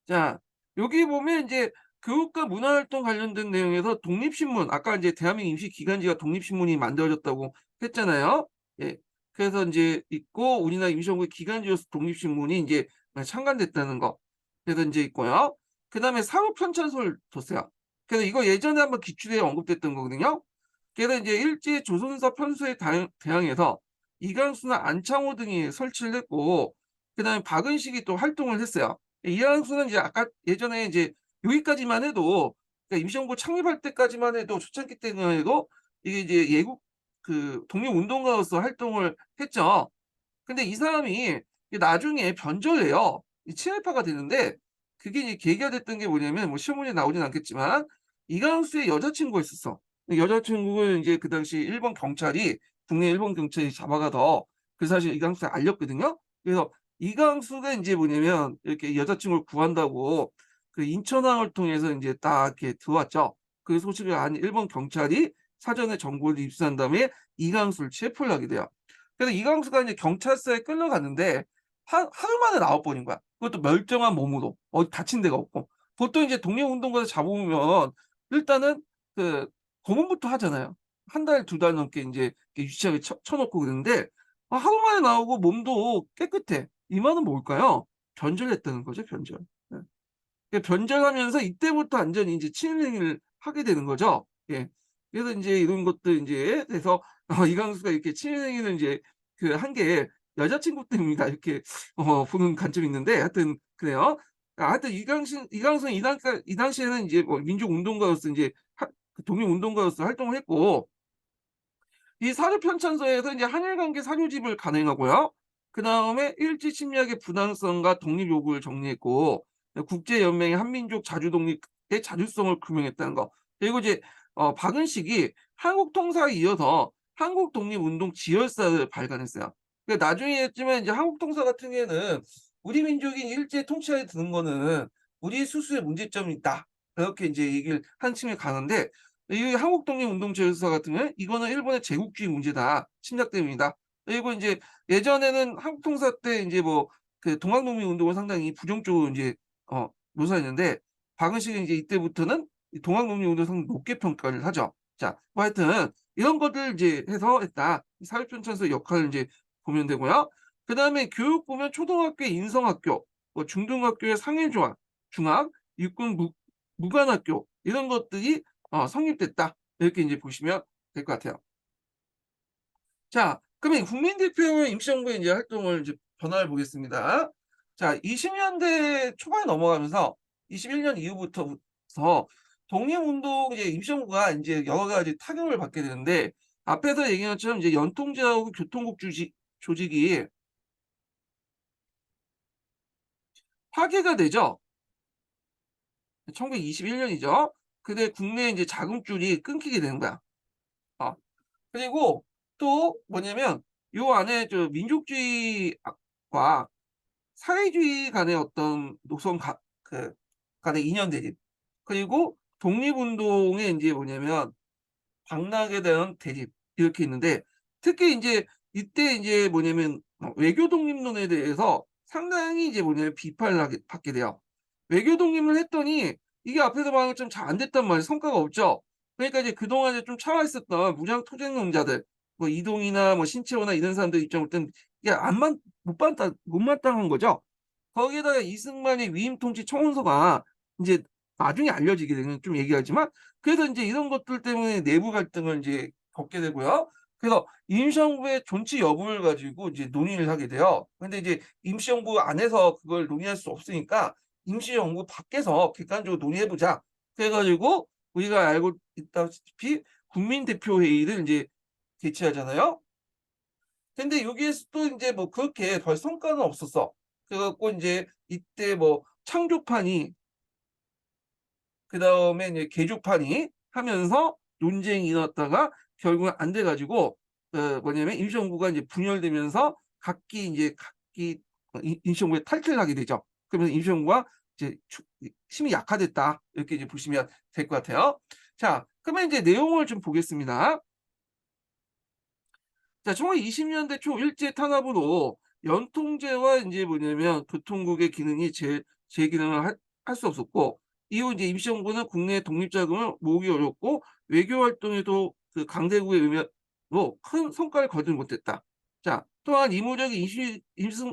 자, 여기 보면 이제 교육과 문화활동 관련된 내용에서 독립신문, 아까 이제 대한민국 임시기간지가 독립신문이 만들어졌다고 했잖아요. 예. 그래서 이제 있고, 우리나라 임시정부의 기간지로서 독립신문이 이제 창간됐다는 거. 그래서 이제 있고요. 그 다음에 사후편찬소를 뒀어요. 그래서 이거 예전에 한번 기출에 언급됐던 거거든요. 그래서 이제 일제 조선사 편수에 대항해서 이강수나 안창호 등이 설치를 했고, 그 다음에 박은식이 또 활동을 했어요. 이항수는 이제 아까 예전에 이제 여기까지만 해도 그러니까 임시정부 창립할 때까지만 해도 초창기 때만 해도 이게 이제 예국 그 독립운동가로서 활동을 했죠. 근데 이 사람이 나중에 변절해요. 친일파가 되는데 그게 이제 계기가 됐던 게 뭐냐면 시험 문제 나오진 않겠지만 이강수의 여자친구가 있었어. 여자친구를 이제 그 당시 일본 경찰이 국내 일본 경찰이 잡아가서 그 사실 이강수에 알렸거든요. 그래서 이강수가 이제 뭐냐면 이렇게 여자친구를 구한다고 그 인천항을 통해서 이제 딱 이렇게 들어왔죠. 그 소식을 안 일본 경찰이 사전에 정보를 입수한 다음에 이강수를 체포를 하게 돼요. 그래서 이강수가 이제 경찰서에 끌려갔는데 하루 만에 나와버린 거야. 그것도 멀쩡한 몸으로 어디 다친 데가 없고. 보통 이제 독립운동가를 잡으면 일단은 그 고문부터 하잖아요. 한 달, 두 달 넘게 이제 유치하게 쳐놓고 그러는데 하루 만에 나오고 몸도 깨끗해. 이 말은 뭘까요? 변절했다는 거죠, 변절. 예. 변절하면서 이때부터 완전히 이제 친일행위를 하게 되는 거죠. 예. 그래서 이제 이런 것들 이제 돼서 이강수가 이렇게 친일행위를 이제 그 한 게 여자친구 때문이다 이렇게 보는 관점이 있는데 하여튼 그래요. 하여튼 이강수는 이 당시에는 이제 민족운동가로서 이제 그 독립운동가로서 활동을 했고 이 사료 편찬서에서 이제 한일 관계 사료집을 간행하고요. 그 다음에 일제 침략의 부당성과 독립 요구를 정리했고 국제연맹의 한민족 자주 독립의 자주성을 규명했다는 거. 그리고 이제 박은식이 한국 통사에 이어서 한국 독립운동 지열사를 발간했어요. 그러니까 나중에 했지만 이제 한국 통사 같은 경우에는 우리 민족이 일제 통치하에 드는 거는 우리 수수의 문제점이 있다. 이렇게 이제 얘기를 한 층에 가는데 이 한국 독립운동 지열사 같은 경우는 이거는 일본의 제국주의 문제다. 침략 때문이다. 그리고 이제 예전에는 한국 통사 때 이제 그 동학농민 운동을 상당히 부정적으로 이제 묘사했는데 박은식은 이제 이때부터는 동학농민운동 상당히 높게 평가를 하죠. 자, 뭐 하여튼 이런 것들 이제 해서 했다. 사회촌천서 역할을 이제 보면 되고요. 그 다음에 교육 보면 초등학교 인성학교, 뭐 중등학교의 상해조합, 중학, 육군 무관학교 이런 것들이 성립됐다. 이렇게 이제 보시면 될 것 같아요. 자, 그러면 국민대표 임시정부의 이제 활동을 이제 변화를 보겠습니다. 자, 20년대 초반에 넘어가면서 21년 이후부터 독립운동 이제 임시정부가 이제 여러 가지 타격을 받게 되는데 앞에서 얘기한 것처럼 이제 연통제하고 교통국 조직이 파괴가 되죠. 1921년이죠. 근데 국내 이제 자금줄이 끊기게 되는 거야. 어, 그리고 또 뭐냐면 요 안에 저 민족주의와 사회주의 간의 어떤 간의 이념 대립 그리고 독립운동의 이제 뭐냐면 당락에 대한 대립 이렇게 있는데 특히 이제 이때 이제 뭐냐면 외교 독립론에 대해서 상당히 이제 뭐냐면 비판을 받게 돼요. 외교 독립을 했더니 이게 앞에서 말한 것처럼 잘 안 됐단 말이에요. 성과가 없죠. 그러니까 이제 그동안에 좀 차와 있었던 무장 투쟁론자들 뭐 이동이나 뭐 신채호나 이런 사람들 입장을 땐 이게 못마땅한 거죠. 거기에다가 이승만의 위임 통치 청원서가 이제 나중에 알려지게 되는 좀 얘기하지만 그래서 이제 이런 것들 때문에 내부 갈등을 이제 겪게 되고요. 그래서 임시정부의 존치 여부를 가지고 이제 논의를 하게 돼요. 근데 이제 임시정부 안에서 그걸 논의할 수 없으니까 임시정부 밖에서 객관적으로 논의해보자. 그래가지고 우리가 알고 있다시피 국민대표회의를 이제 개최하잖아요. 근데 여기에서 또 이제 뭐 그렇게 별 성과는 없었어. 그래갖고 이제 이때 뭐 창조판이 그다음에 이제 개조판이 하면서 논쟁이 일어났다가 결국은 안 돼가지고 뭐냐면 임시정부가 이제 분열되면서 각기 임시정부에 탈퇴를 하게 되죠. 그러면 임시정부가 이제 힘이 약화됐다 이렇게 이제 보시면 될 것 같아요. 자, 그러면 이제 내용을 좀 보겠습니다. 자, 1920년대 초 일제 탄압으로 연통제와 이제 뭐냐면 교통국의 기능이 제 기능을 할 수 없었고 이후 이제 임시정부는 국내 독립 자금을 모으기 어렵고 외교 활동에도 그 강대국의 의미로 큰 성과를 거두지 못했다. 자, 또한 이무적인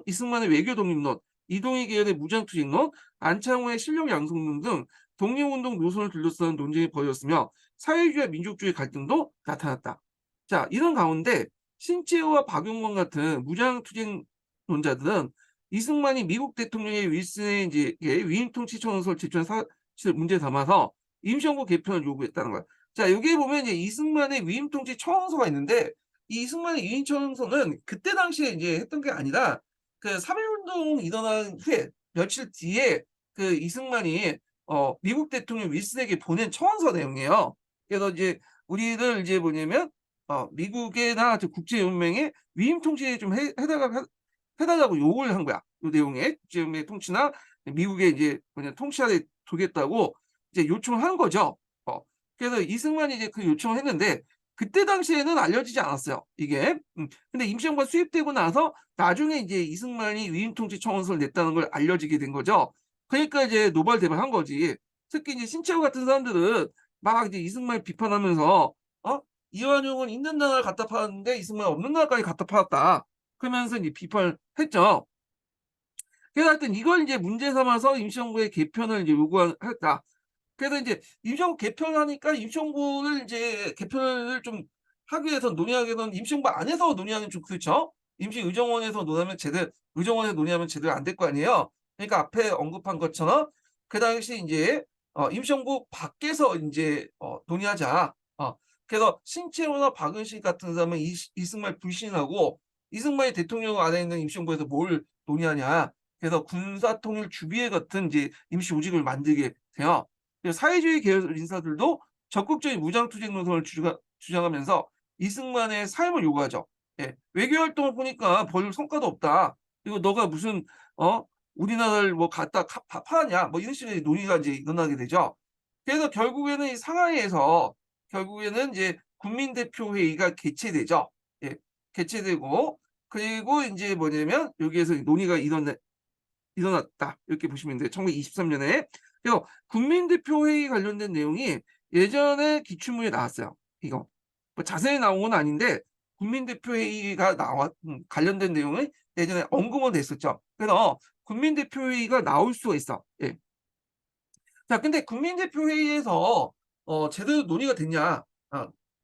이승만의 외교 독립론, 이동희 계열의 무장투쟁론, 안창호의 실력 양성론 등 독립운동 노선을 둘러싼 논쟁이 벌어졌으며 사회주의와 민족주의 갈등도 나타났다. 자, 이런 가운데 신채호와 박용건 같은 무장투쟁론자들은 이승만이 미국 대통령의 윌슨의 이제 위임 통치 청원서를 제출한 사실을 문제 삼아서 임시정부 개편을 요구했다는 거야. 자, 여기에 보면 이제 이승만의 위임 통치 청원서가 있는데 이 이승만의 위임 청원서는 그때 당시에 이제 했던 게 아니라 그 3.1운동 일어난 후에 며칠 뒤에 그 이승만이 미국 대통령 윌슨에게 보낸 청원서 내용이에요. 그래서 이제 우리를 이제 뭐냐면 미국이나 국제연맹에 위임 통치에 좀 해달라고 요구를 한 거야. 이 내용에 국제연맹 통치나 미국에 이제 통치하에 두겠다고 이제 요청을 한 거죠. 그래서 이승만이 이제 그 요청을 했는데 그때 당시에는 알려지지 않았어요. 이게. 근데 임시정부가 수립되고 나서 나중에 이제 이승만이 위임 통치 청원서를 냈다는 걸 알려지게 된 거죠. 그러니까 이제 노발대발한 거지. 특히 이제 신채호 같은 사람들은 막 이제 이승만을 비판하면서 이완용은 있는 나라를 갖다 팔았는데 이승만 없는 나라까지 갖다 팔았다. 그러면서 이제 비판을 했죠. 그래서 하여튼 이걸 이제 문제 삼아서 임시정부의 개편을 이제 요구했다. 그래서 이제 임시정부 개편하니까 임시정부를 이제 개편을 좀 하기 위해서 논의하기 위해서는 임시정부 안에서 논의하는 좀 그렇죠. 임시의정원에서 논의하면 의정원에서 논의하면 제대로 안 될 거 아니에요. 그러니까 앞에 언급한 것처럼 그 당시 이제 임시정부 밖에서 이제 논의하자. 그래서 신채호나 박은식 같은 사람은 이승만 불신하고 이승만이 대통령 안에 있는 임시정부에서 뭘 논의하냐. 그래서 군사통일주비회 같은 이제 임시 조직을 만들게 돼요. 사회주의 계열 인사들도 적극적인 무장투쟁 노선을 주장하면서 이승만의 사임을 요구하죠. 예, 외교 활동을 보니까 별 성과도 없다. 이거 너가 무슨 우리나라를 뭐 갖다 파냐 뭐 이런 식의 논의가 이제 일어나게 되죠. 그래서 결국에는 이 상하이에서 결국에는 이제 국민대표회의가 개최되죠. 예, 개최되고 그리고 이제 뭐냐면 여기에서 논의가 일어났다. 이렇게 보시면 돼요. 1923년에. 그래서 국민대표회의 관련된 내용이 예전에 기출문에 나왔어요. 이거. 뭐 자세히 나온 건 아닌데 국민대표회의가 관련된 내용을 예전에 언급은 됐었죠. 그래서 국민대표회의가 나올 수가 있어. 예. 자, 근데 국민대표회의에서 제대로 논의가 됐냐?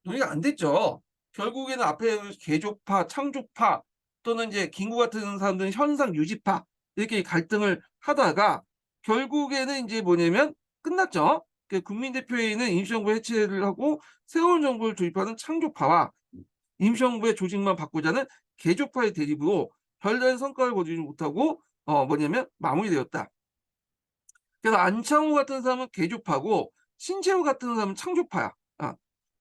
논의가 안 됐죠. 결국에는 앞에 개조파, 창조파 또는 이제 김구 같은 사람들은 현상 유지파 이렇게 갈등을 하다가 결국에는 이제 뭐냐면 끝났죠. 그 국민대표회의는 임시정부 해체를 하고 새로운 정부를 도입하는 창조파와 임시정부의 조직만 바꾸자는 개조파의 대립으로 별다른 성과를 거두지 못하고 뭐냐면 마무리되었다. 그래서 안창호 같은 사람은 개조파고 신채호 같은 사람은 창조파야.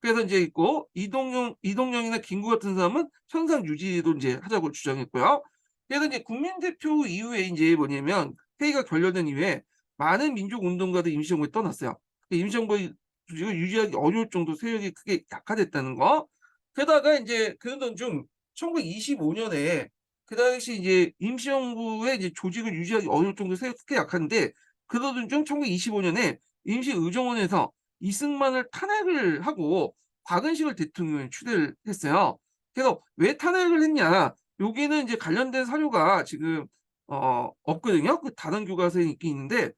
그래서 이제 있고 이동영이나 김구 같은 사람은 현상 유지도 이제 하자고 주장했고요. 그래서 이제 국민대표 이후에 이제 뭐냐면 회의가 결렬된 이후에 많은 민족운동가들 임시정부에 떠났어요. 임시정부 조직을 유지하기 어려울 정도 세력이 크게 약화됐다는 거. 게다가 이제 그러던 중 1925년에 그 당시 이제 임시정부의 이제 조직을 유지하기 어려울 정도 세력이 크게 약한데 그러던 중 1925년에 임시의정원에서 이승만을 탄핵을 하고 박은식을 대통령을 추대를 했어요. 그래서 왜 탄핵을 했냐? 여기는 이제 관련된 사료가 지금 없거든요. 그 다른 교과서에 있긴 있는데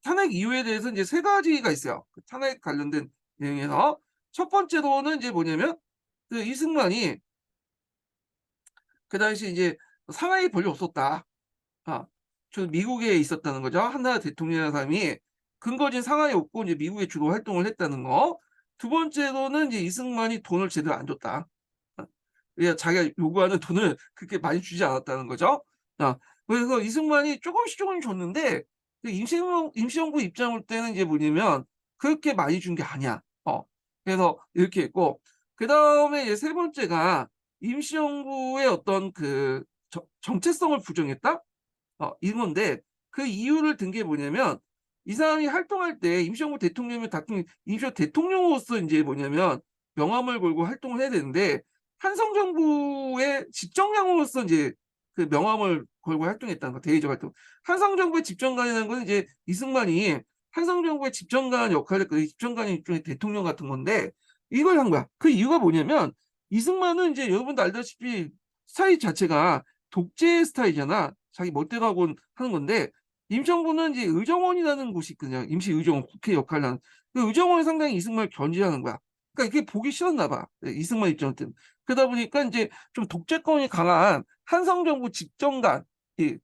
탄핵 이유에 대해서 이제 세 가지가 있어요. 그 탄핵 관련된 내용에서 첫 번째로는 이제 뭐냐면 그 이승만이 그 당시 이제 상하이 별로 없었다. 아, 저 미국에 있었다는 거죠. 한나라 대통령이라는 사람이 근거진 상하이 없고 이제 미국에 주로 활동을 했다는 거. 두 번째로는 이제 이승만이 돈을 제대로 안 줬다. 왜 자기가 요구하는 돈을 그렇게 많이 주지 않았다는 거죠. 그래서 이승만이 조금씩 줬는데 그 임시정부 입장 올 때는 이제 뭐냐면 그렇게 많이 준 게 아니야. 그래서 이렇게 했고 그 다음에 이제 세 번째가 임시정부의 어떤 그 정체성을 부정했다. 이건데 그 이유를 든 게 뭐냐면 이 사람이 활동할 때 임시정부 대통령이면 임시정부 대통령으로서 이제 뭐냐면 명함을 걸고 활동을 해야 되는데 한성정부의 집정관으로서 이제 그 명함을 걸고 활동했다는 거, 대의적 활동. 한성정부의 집정관이라는 건 이제 이승만이 한성정부의 집정관 역할을 그 집정관이 일종의 대통령 같은 건데 이걸 한 거야. 그 이유가 뭐냐면 이승만은 이제 여러분도 알다시피 스타일 자체가 독재 스타일이잖아. 자기 멋대로 하고 하는 건데 임시정부는 이제 의정원이라는 곳이 있거든요. 임시의정원 국회 역할을 하는. 그 의정원이 상당히 이승만을 견제하는 거야. 그러니까 이게 보기 싫었나 봐. 이승만 입장 때는. 그러다 보니까 이제 좀 독재권이 강한 한성정부 집정관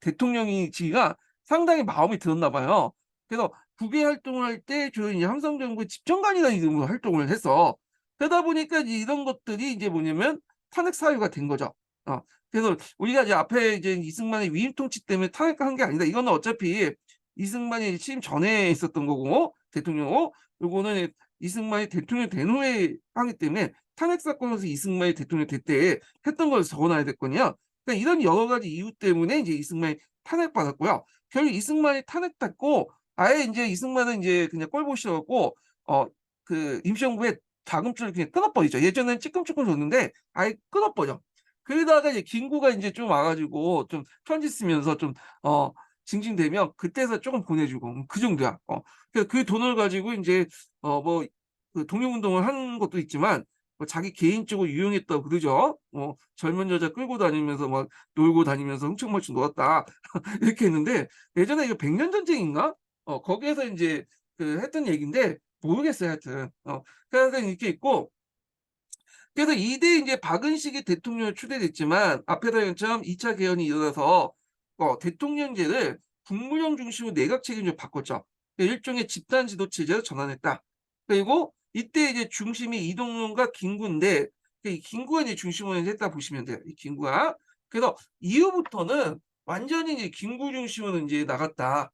대통령이지가 상당히 마음에 들었나 봐요. 그래서 국외 활동을 할 때 주로 이제 한성정부 집정관이라는 이름으로 활동을 해서 그러다 보니까 이제 이런 것들이 이제 뭐냐면 탄핵 사유가 된 거죠. 그래서 우리가 이제 앞에 이제 이승만의 위임 통치 때문에 탄핵한 게 아니다. 이거는 어차피 이승만이 취임 전에 있었던 거고 대통령으로 요거는 이승만이 대통령 된 후에 하기 때문에 탄핵 사건에서 이승만이 대통령 될 때 했던 걸 적어놔야 됐거든요. 그러니까 이런 여러 가지 이유 때문에 이제 이승만이 탄핵받았고요. 결국 이승만이 탄핵받고 아예 이제 이승만은 이제 그냥 꼴보시갖고 그 임시정부의 자금줄을 그냥 끊어버리죠. 예전에는 찔끔찔끔 줬는데 아예 끊어버려. 그러다가 이제 김구가 이제 좀 와가지고 좀 편지 쓰면서 좀 징징대면 그때서 조금 보내주고 그 정도야. 그 돈을 가지고 이제 뭐 그 독립운동을 한 것도 있지만 뭐 자기 개인적으로 유용했다고 그러죠. 젊은 여자 끌고 다니면서 막 놀고 다니면서 흥청망청 놀았다 이렇게 했는데 예전에 이거 백년 전쟁인가? 거기에서 이제 그 했던 얘기인데 모르겠어요. 하여튼 그래서 이렇게 있고 그래서 이대 이제 박은식이 대통령을 추대됐지만 앞에서 연처럼 2차 개헌이 일어나서 대통령제를 국무령 중심으로 내각 책임제로 바꿨죠. 일종의 집단 지도 체제로 전환했다. 그리고 이때 이제 중심이 이동용과 김구인데 이 김구가 이제 중심으로 했다 보시면 돼요. 이 김구가. 그래서 이후부터는 완전히 이제 김구 중심으로 이제 나갔다.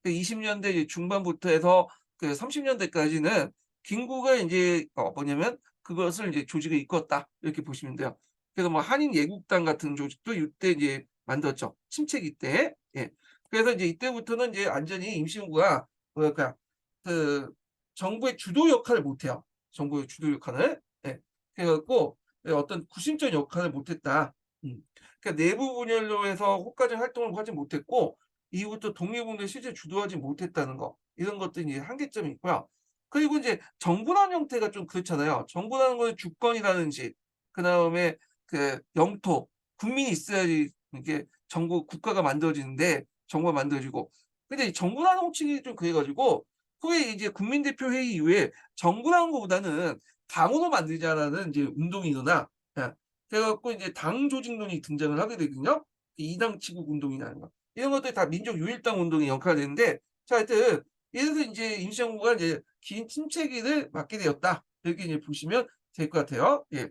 20년대 중반부터 해서 그 30년대까지는 김구가 이제 뭐냐면 그것을 이제 조직을 이끌었다 이렇게 보시면 돼요. 그래서 뭐 한인 예국당 같은 조직도 이때 이제 만들었죠. 침체기 때. 예. 그래서 이제 이때부터는 이제 완전히 임시정부가 뭐랄까 그 정부의 주도 역할을 못해요. 정부의 주도 역할을. 예. 그래갖고 어떤 구심적 역할을 못했다. 그러니까 내부 분열로 해서 호가적 활동을 하지 못했고 이후부터 독립운동에 실제 주도하지 못했다는 거. 이런 것들이 이제 한계점이 있고요. 그리고 이제 정부란 형태가 좀 그렇잖아요. 정부라는 거는 주권이라든지 그다음에 그 영토, 국민이 있어야지 이게 정부 국가가 만들어지는데 정부가 만들어지고. 근데 이 정부라는 호칭이 좀 그래 가지고 후에 이제 국민대표회의 이후에 정부라는 것보다는 당으로 만들자라는 이제 운동이 일어나. 예. 그래 갖고 이제 당 조직론이 등장을 하게 되거든요. 이당 치국 운동이라는 거. 이런 것들이 다 민족 유일당 운동의 역할을 했는데 자 하여튼 이래서 인제 임시정부가 이제 긴 침체기를 맞게 되었다. 이렇게 이제 보시면 될 것 같아요. 예.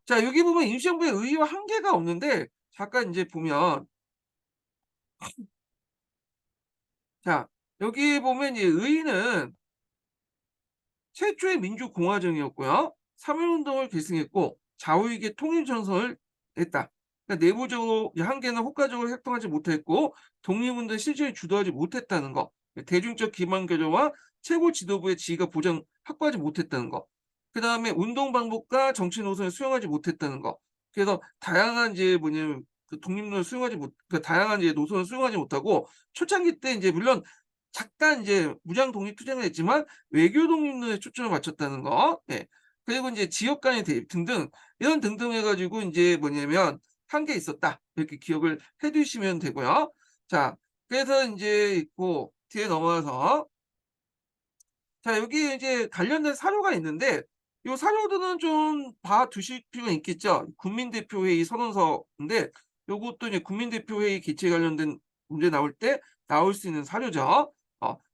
자 여기 보면 임시정부의 의의와 한계가 없는데 잠깐 인제 보면 자 여기 보면 이제 의의는 최초의 민주공화정이었고요. 3.1운동을 계승했고 자우익의 통일전선을 냈다. 그러니까 내부적으로 한계는 효과적으로 활동하지 못했고 독립운동에 실질을 주도하지 못했다는 거. 대중적 기반 교조와 최고 지도부의 지위가 확보하지 못했다는 거. 그다음에 운동 방법과 정치 노선을 수용하지 못했다는 거. 그래서 다양한 이제 뭐냐면 그 독립론을 수용하지 못 그 다양한 이제 노선을 수용하지 못하고 초창기 때 인제 물론 잠깐 이제 무장 독립 투쟁을 했지만 외교 독립론에 초점을 맞췄다는 거. 예. 그리고 인제 지역 간의 대립 등등 이런 등등 해 가지고 인제 뭐냐면 "한계 있었다." 이렇게 기억을 해 두시면 되고요. 자 그래서 인제 있고 뒤에 넘어가서 자 여기 이제 관련된 사료가 있는데 요 사료들은 좀 봐 두실 필요가 있겠죠. 국민대표회의 선언서인데 요것도 이제 국민대표회의 개최 관련된 문제 나올 때 나올 수 있는 사료죠.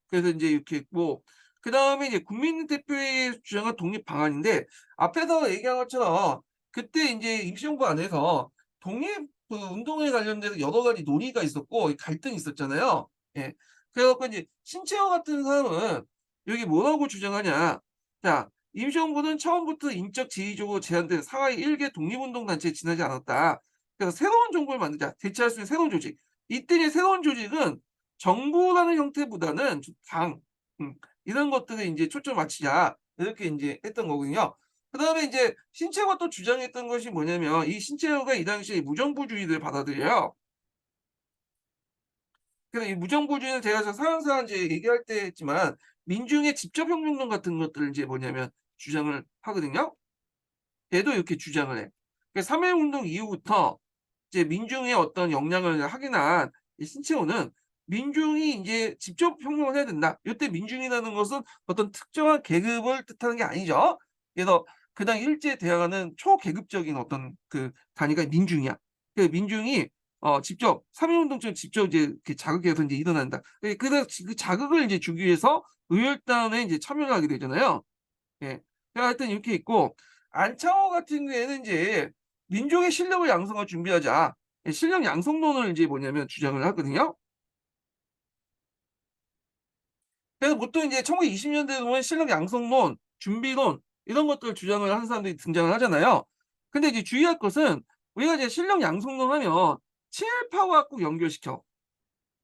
그래서 인제 이렇게 있고 그다음에 이제 국민대표회의에서 주장한 독립 방안인데 앞에서 얘기한 것처럼 그때 인제 임시정부 안에서 독립 그 운동에 관련돼서 여러 가지 논의가 있었고 갈등이 있었잖아요. 예. 그래 갖고 인제 신채호 같은 사람은 여기 뭐라고 주장하냐. 자 임시정부는 처음부터 인적 지위적으로 제한된 상하이 1개 독립운동 단체에 지나지 않았다. 그래서 새로운 정부를 만들자. 대체할 수 있는 새로운 조직. 이때 이제 새로운 조직은 정부라는 형태보다는 좀 당 이런 것들에 인제 초점을 맞추자. 이렇게 인제 했던 거거든요. 그다음에 인제 신채호가 또 주장했던 것이 뭐냐면 이 신채호가 이 당시에 무정부주의를 받아들여요. 그래서 이 무정부주의는 제가 사항사항 이제 얘기할 때 했지만 민중의 직접 혁명론 같은 것들을 이제 뭐냐면 주장을 하거든요. 얘도 이렇게 주장을 해. 그 3.1 운동 이후부터 이제 민중의 어떤 역량을 확인한 이 신채호는 민중이 인제 직접 혁명을 해야 된다. 요때 민중이라는 것은 어떤 특정한 계급을 뜻하는 게 아니죠. 그래서 그당 일제에 대항하는 초계급적인 어떤 그 단위가 민중이야. 그 민중이 직접 3.1 운동처럼 직접 이제 이렇게 자극해서 인제 일어난다. 그래서 그 자극을 인제 주기 위해서 의열단에 인제 참여를 하게 되잖아요. 예. 하여튼 이렇게 있고 안창호 같은 경우에는 인제 민족의 실력을 양성할 준비하자. 예 실력 양성론을 인제 뭐냐면 주장을 하거든요. 그래서 보통 이제 1920 년대에 보면 실력 양성론, 준비론 이런 것들을 주장을 하는 사람들이 등장을 하잖아요. 근데 이제 주의할 것은 우리가 이제 실력 양성론 하면 친일파와 꼭 연결시켜.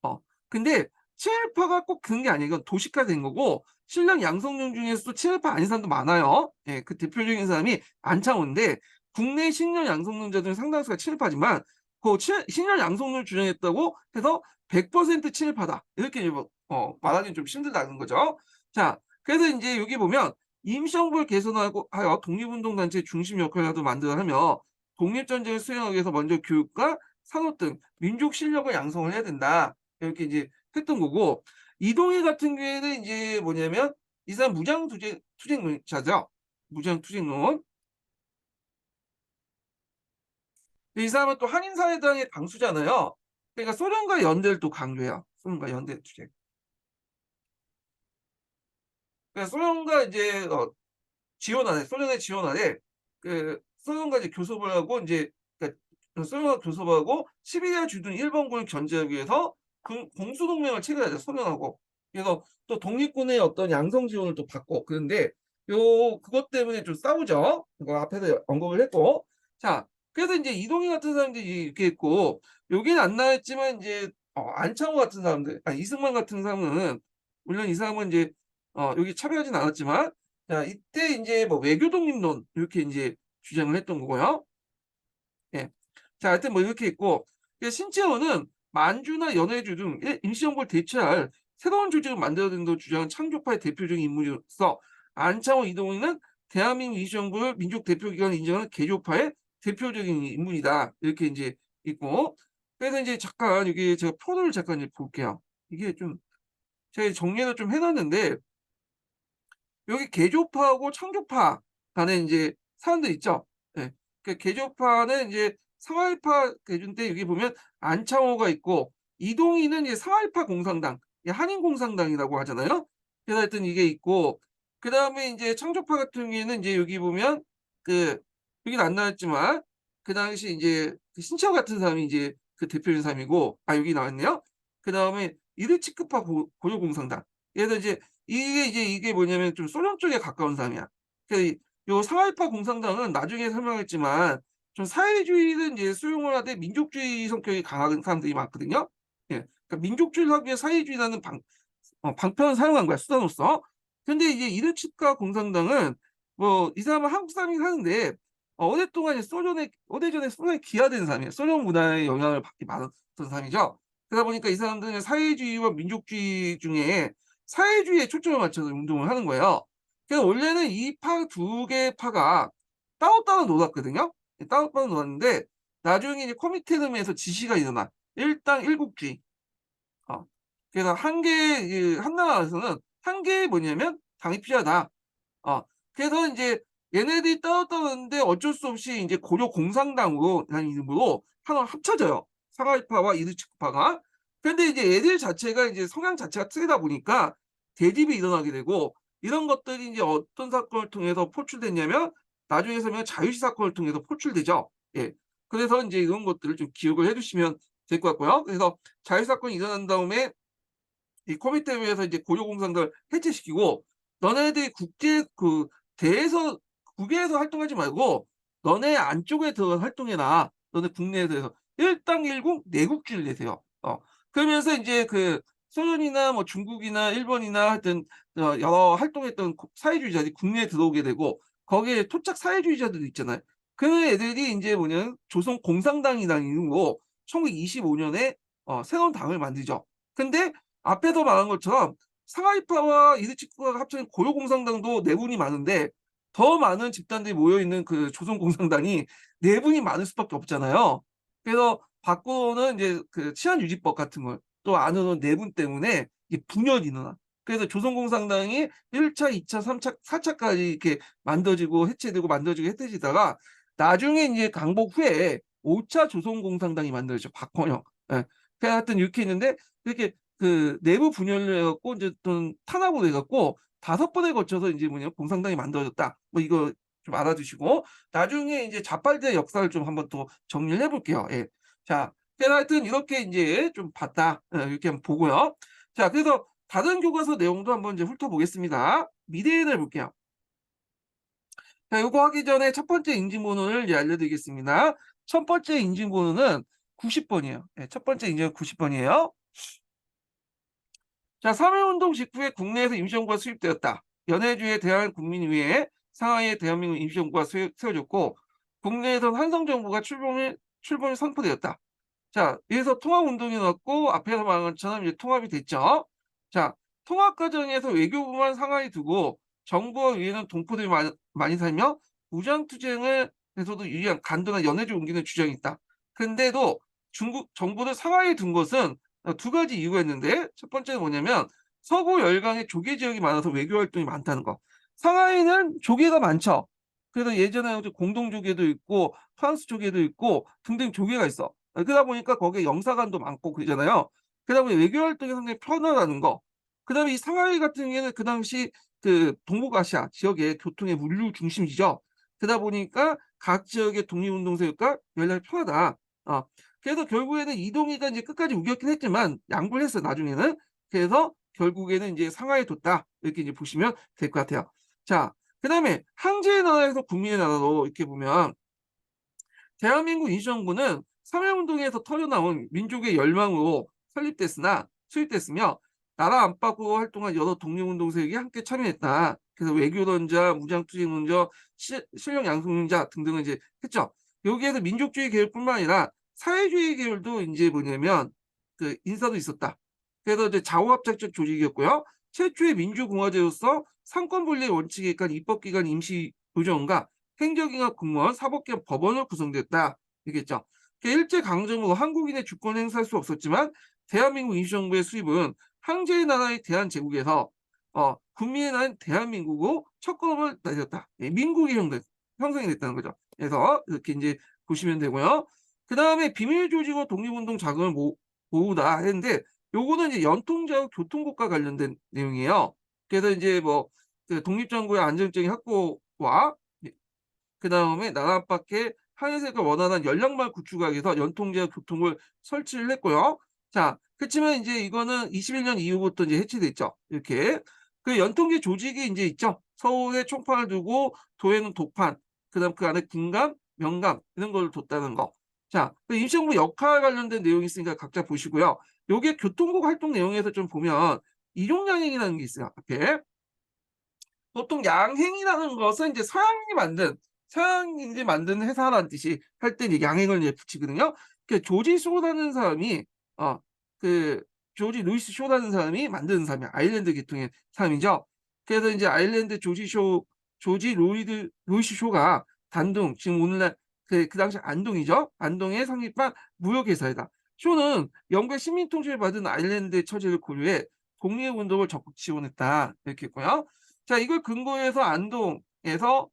어. 근데 친일파가 꼭 그런 게 아니에요. 이건 도식화된 거고 신랑 양성룡 중에서도 친일파 아닌 사람도 많아요. 예. 그 대표적인 사람이 안창호인데 국내 신령 양성론자 중 상당수가 친일파지만 그 신령 양성론을 주장했다고 해서 100% 친일파다. 이렇게 이제 뭐 말하기는 좀 힘들다는 거죠. 자 그래서 인제 여기 보면 임시정부를 개선하고 하여 독립운동 단체의 중심 역할을 만들어가며 독립전쟁을 수행하기 위해서 먼저 교육과 산업 등 민족 실력을 양성을 해야 된다. 이렇게 이제 했던 거고 이동희 같은 경우에는 인제 뭐냐면 이 사람 투쟁론자죠. 무장투쟁론. 이 사람은 또 한인사회당의 당수잖아요. 그러니까 소련과의 연대를 또 강조해요. 소련과 연대 투쟁. 그러니까 소련과 이제 지원하에 소련에 지원하에 그 소련과 이제 교섭을 하고 인제 그러니까 소련과 교섭하고 시베리아 주둔 일본군을 견제하기 위해서 공수동맹을 체결하죠, 소련하고. 그래서 또 독립군의 어떤 양성 지원을 또 받고 그런데 그것 때문에 좀 싸우죠. 그거 앞에서 언급을 했고. 자 그래서 인제 이동희 같은 사람들이 이렇게 했고 여기는 안 나왔지만 인제 안창호 같은 사람들 이승만 같은 사람은 물론 이 사람은 인제 여기 참여하진 않았지만 자 이때 인제 뭐 외교 독립론 이렇게 인제 주장을 했던 거고요. 예. 자 하여튼 뭐 이렇게 있고 신채호는 만주나 연해주 등 임시정부를 대체할 새로운 조직을 만들어야 된다고 주장한 창조파의 대표적인 인물이로서 안창호, 이동희는 대한민국 임시정부를 민족 대표기관을 인정하는 개조파의 대표적인 인물이다. 이렇게 이제 있고, 그래서 이제 잠깐 여기 제가 표를 잠깐 이제 볼게요. 이게 좀 제가 정리를 좀 해놨는데 여기 개조파하고 창조파 간에 이제 사람들 있죠. 예. 그 개조파는 이제 상하이파 개조인데 여기 보면 안창호가 있고 이동희는 이제 상하이파 공산당, 한인공산당이라고 하잖아요. 그래서 하여튼 이게 있고 그 다음에 이제 창조파 같은 경우에는 이제 여기 보면 그 여기는 안 나왔지만 그 당시 이제 그 신채호 같은 사람이 이제 그 대표적인 사람이고 여기 나왔네요. 그 다음에 이르치크파 고려공산당. 그래서 이게 뭐냐면 좀 소련 쪽에 가까운 사람이야. 요 상하이파 공산당은 나중에 설명했지만 좀 사회주의는 이제 수용을 하되 민족주의 성격이 강한 사람들이 많거든요. 예. 그러니까 민족주의를 하기 위해 사회주의라는 방편을 사용한 거야, 수단으로서. 근데 이제 이르치카 공산당은 뭐 이 사람은 한국 사람이긴 하는데 오랫동안 이제 오래전에 소련에 기하된 사람이에요. 소련 문화의 영향을 받기 많았던 사람이죠. 그러다 보니까 이 사람들은 사회주의와 민족주의 중에 사회주의에 초점을 맞춰서 운동을 하는 거예요. 그래서 원래는 이 두 개의 파가 따로따로 놀았거든요. 따로따로 놀았는데 나중에 이제 코미테름에서 지시가 일어나. 일당 일국주의. 어. 그래서 한 나라에서는 한 개 뭐냐면 당이 필요하다. 그래서 이제 얘네들이 따로따로는데 어쩔 수 없이 이제 고려 공산당으로 라는 이름으로 하나 합쳐져요. 사가이파와 이르치파가. 근데 이제 얘들 자체가 이제 성향 자체가 틀리다 보니까 대립이 일어나게 되고 이런 것들이 이제 어떤 사건을 통해서 포출됐냐면 나중에 서면 자유시 사건을 통해서 포출되죠. 예. 그래서 이제 이런 것들을 좀 기억을 해두시면 될 것 같고요. 그래서 자유시 사건이 일어난 다음에 이 코미테에서 이제 고려공산당을 해체시키고 너네들이 대에서 국외에서 활동하지 말고 너네 안쪽에 들어가서 활동해라. 너네 국내에서 해서 일당일국 내국주의를 내세요. 그러면서 이제 그 소련이나 뭐 중국이나 일본이나 하여튼 여러 활동했던 사회주의자들이 국내에 들어오게 되고 거기에 토착 사회주의자들도 있잖아요. 그 애들이 이제 뭐냐면 조선 공산당이라는 이름으로 1925년에 새로운 당을 만들죠. 근데 앞에서 말한 것처럼 상하이파와 이르치크가 합쳐진 고려공산당도 내분이 많은데 더 많은 집단들이 모여있는 그 조선공산당이 내분이 많을 수밖에 없잖아요. 그래서 밖으로는 이제 그 치안유지법 같은 걸 또 안으로는 내분 때문에 이게 분열이 일어나. 그래서 조선공산당이 1차, 2차, 3차, 4차까지 이렇게 만들어지고 해체되고 만들어지고 해체되다가 나중에 이제 강복 후에 5차 조선공산당이 만들어져. 박헌영. 예. 그래 하여튼 이렇게 있는데 이렇게 그 내부 분열을 해갖고 이제 또 탄압을 해갖고 5번에 거쳐서 이제 뭐냐 공산당이 만들어졌다. 뭐 이거 좀 알아두시고 나중에 이제 자발대 역사를 좀 한번 또 정리를 해볼게요. 예. 자, 그래서 하여튼 이렇게 이제 좀 봤다. 이렇게 한번 보고요. 자, 그래서 다른 교과서 내용도 한번 이제 훑어보겠습니다. 미래인을 볼게요. 자, 이거 하기 전에 첫 번째 인증번호를 이제 알려드리겠습니다. 첫 번째 인증번호는 90번이에요. 예, 첫 번째 인증은 90번이에요. 자, 3.1운동 직후에 국내에서 임시정부가 수립되었다. 연해주의 대한국민위에 상하이의 대한민국 임시정부가 세워졌고 국내에선 한성정부가 출범이 선포되었다. 자, 여기서 통합운동이 났고 앞에서 말한 것처럼 이제 통합이 됐죠. 자, 통합 과정에서 외교부만 상하이 두고 정부와 위에는 동포들이 많이 살며 무장투쟁을 해서도 유리한 간도나 연해주 옮기는 주장이 있다. 근데도 중국 정부를 상하이에 둔 것은 두 가지 이유가 있는데 첫 번째는 뭐냐면 서구 열강에 조개 지역이 많아서 외교 활동이 많다는 거. 상하이는 조개가 많죠. 그래서 예전에 공동 조개도 있고 프랑스 조개도 있고 등등 조개가 있어. 그러다 보니까 거기에 영사관도 많고 그러잖아요. 그러다 보니 외교 활동이 상당히 편하다는 거. 그다음에 이 상하이 같은 경우에는 그 당시 그 동북아시아 지역의 교통의 물류 중심지죠. 그러다 보니까 각 지역의 독립운동 세력과 연락이 편하다. 그래서 결국에는 이동희가 이제 끝까지 우겼긴 했지만 양보를 했어요, 나중에는. 그래서 결국에는 이제 상하이에 뒀다. 이렇게 이제 보시면 될 것 같아요. 자, 그다음에 항제의 나라에서 국민의 나라로 이렇게 보면 대한민국 임시정부는 3.1운동에서 터져나온 민족의 열망으로 수립됐으며 나라 안팎으로 활동한 여러 독립운동 세력이 함께 참여했다. 그래서 외교론자, 무장투쟁론자, 실력 양성론자 등등을 이제 했죠. 여기에서 민족주의 계열뿐만 아니라 사회주의 계열도 이제 뭐냐면 그 인사도 있었다. 그래서 이제 자오합작적 조직이었고요. 최초의 민주공화제로서 상권 분리의 원칙에 의한 입법기관 임시 의정과 행정기관 공무원, 사법기관 법원을 구성됐다. 이겠죠. 일제 강점으로 한국인의 주권 행사할 수 없었지만 대한민국 임시정부의 수립은 황제의 나라의 대한제국에서 국민의 나라인 대한민국으로 첫 걸음을 내렸다. 예, 민국이 형성이 됐다는 거죠. 그래서 이렇게 이제 보시면 되고요. 그 다음에 비밀 조직과 독립운동 자금을 모으다 했는데 요거는 이제 연통자유 교통국과 관련된 내용이에요. 그래서 이제 그 독립정부의 안정적인 확보와 그 다음에 나라 밖에 하늘색과 원활한 연락망 구축하기 위해서 연통제와 교통을 설치를 했고요. 자, 그렇지만 이제 이거는 21년 이후부터 이제 해체됐죠. 이렇게. 그 연통제 조직이 이제 있죠. 서울에 총판을 두고 도에는 도판, 그다음 그 안에 군감, 명감 이런 걸 뒀다는 거. 자, 그 임시정부 역할 관련된 내용이 있으니까 각자 보시고요. 요게 교통국 활동 내용에서 좀 보면 일용양행이라는 게 있어요. 앞에. 보통 양행이라는 것은 이제 서양인이 만든 회사라는 뜻이 할 때 이제 양행을 이제 붙이거든요. 그 조지 쇼라는 사람이 그 조지 루이스 쇼라는 사람이 만드는 사람이야. 아일랜드 계통의 사람이죠. 그래서 이제 아일랜드 조지 루이스 쇼가 단둥 지금 오늘날 그 당시 안동이죠. 안동에 성립한 무역회사이다. 쇼는 영국의 식민 통치를 받은 아일랜드의 처지를 고려해 독립운동을 적극 지원했다. 이렇게 했고요. 자, 이걸 근거해서 안동에서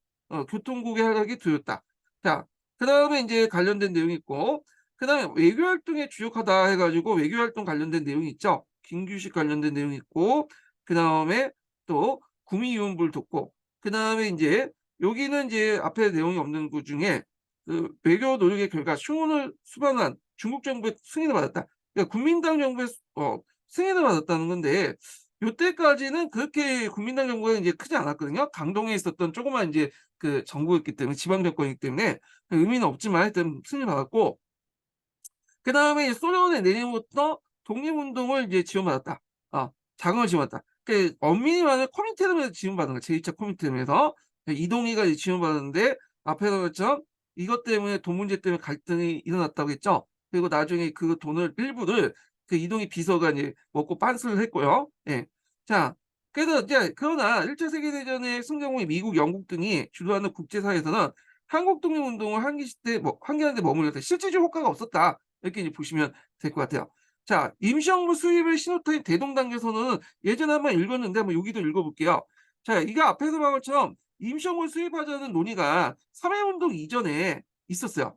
교통국의 활약이 두였다. 자, 그 다음에 이제 관련된 내용이 있고, 그 다음에 외교활동에 주력하다 해가지고 외교활동 관련된 내용이 있죠. 김규식 관련된 내용이 있고, 그 다음에 또 구미위원부를 돕고, 그 다음에 이제 여기는 이제 앞에 내용이 없는 것 중에 그 외교 노력의 결과 슌을 수반한 중국 정부의 승인을 받았다. 그러니까 국민당 정부의 승인을 받았다는 건데 요때까지는 그렇게 국민당 정부가 이제 크지 않았거든요. 강동에 있었던 조그만 이제 그 정부였기 때문에 지방 정권이기 때문에 의미는 없지만 하여튼 승인을 받았고 그 다음에 소련의 내림부터 독립운동을 이제 지원받았다. 자금을 지원받았다. 그 엄밀히 말하면 코민테름에서 지원받은 거야. 제2차 코민테름에서 이동희가 이제 지원받았는데 앞에서 그랬죠. 이것 때문에 돈 문제 때문에 갈등이 일어났다고 했죠. 그리고 나중에 그 돈을 일부를 그 이동희 비서가 이제 먹고 빤스를 했고요. 예. 자, 그래서 이제 그러나 1차 세계대전의 승전국이 미국, 영국 등이 주도하는 국제사회에서는 한국 독립운동을 한기하는데 머물렀다. 실질적 효과가 없었다. 이렇게 이제 보시면 될 것 같아요. 자, 임시정부 수립을 신호탄 대동단계선언은 예전에 한번 읽었는데 한번 여기도 읽어볼게요. 자, 이거 앞에서 말한 것처럼 임시정부 수립하자는 논의가 3.1운동 이전에 있었어요.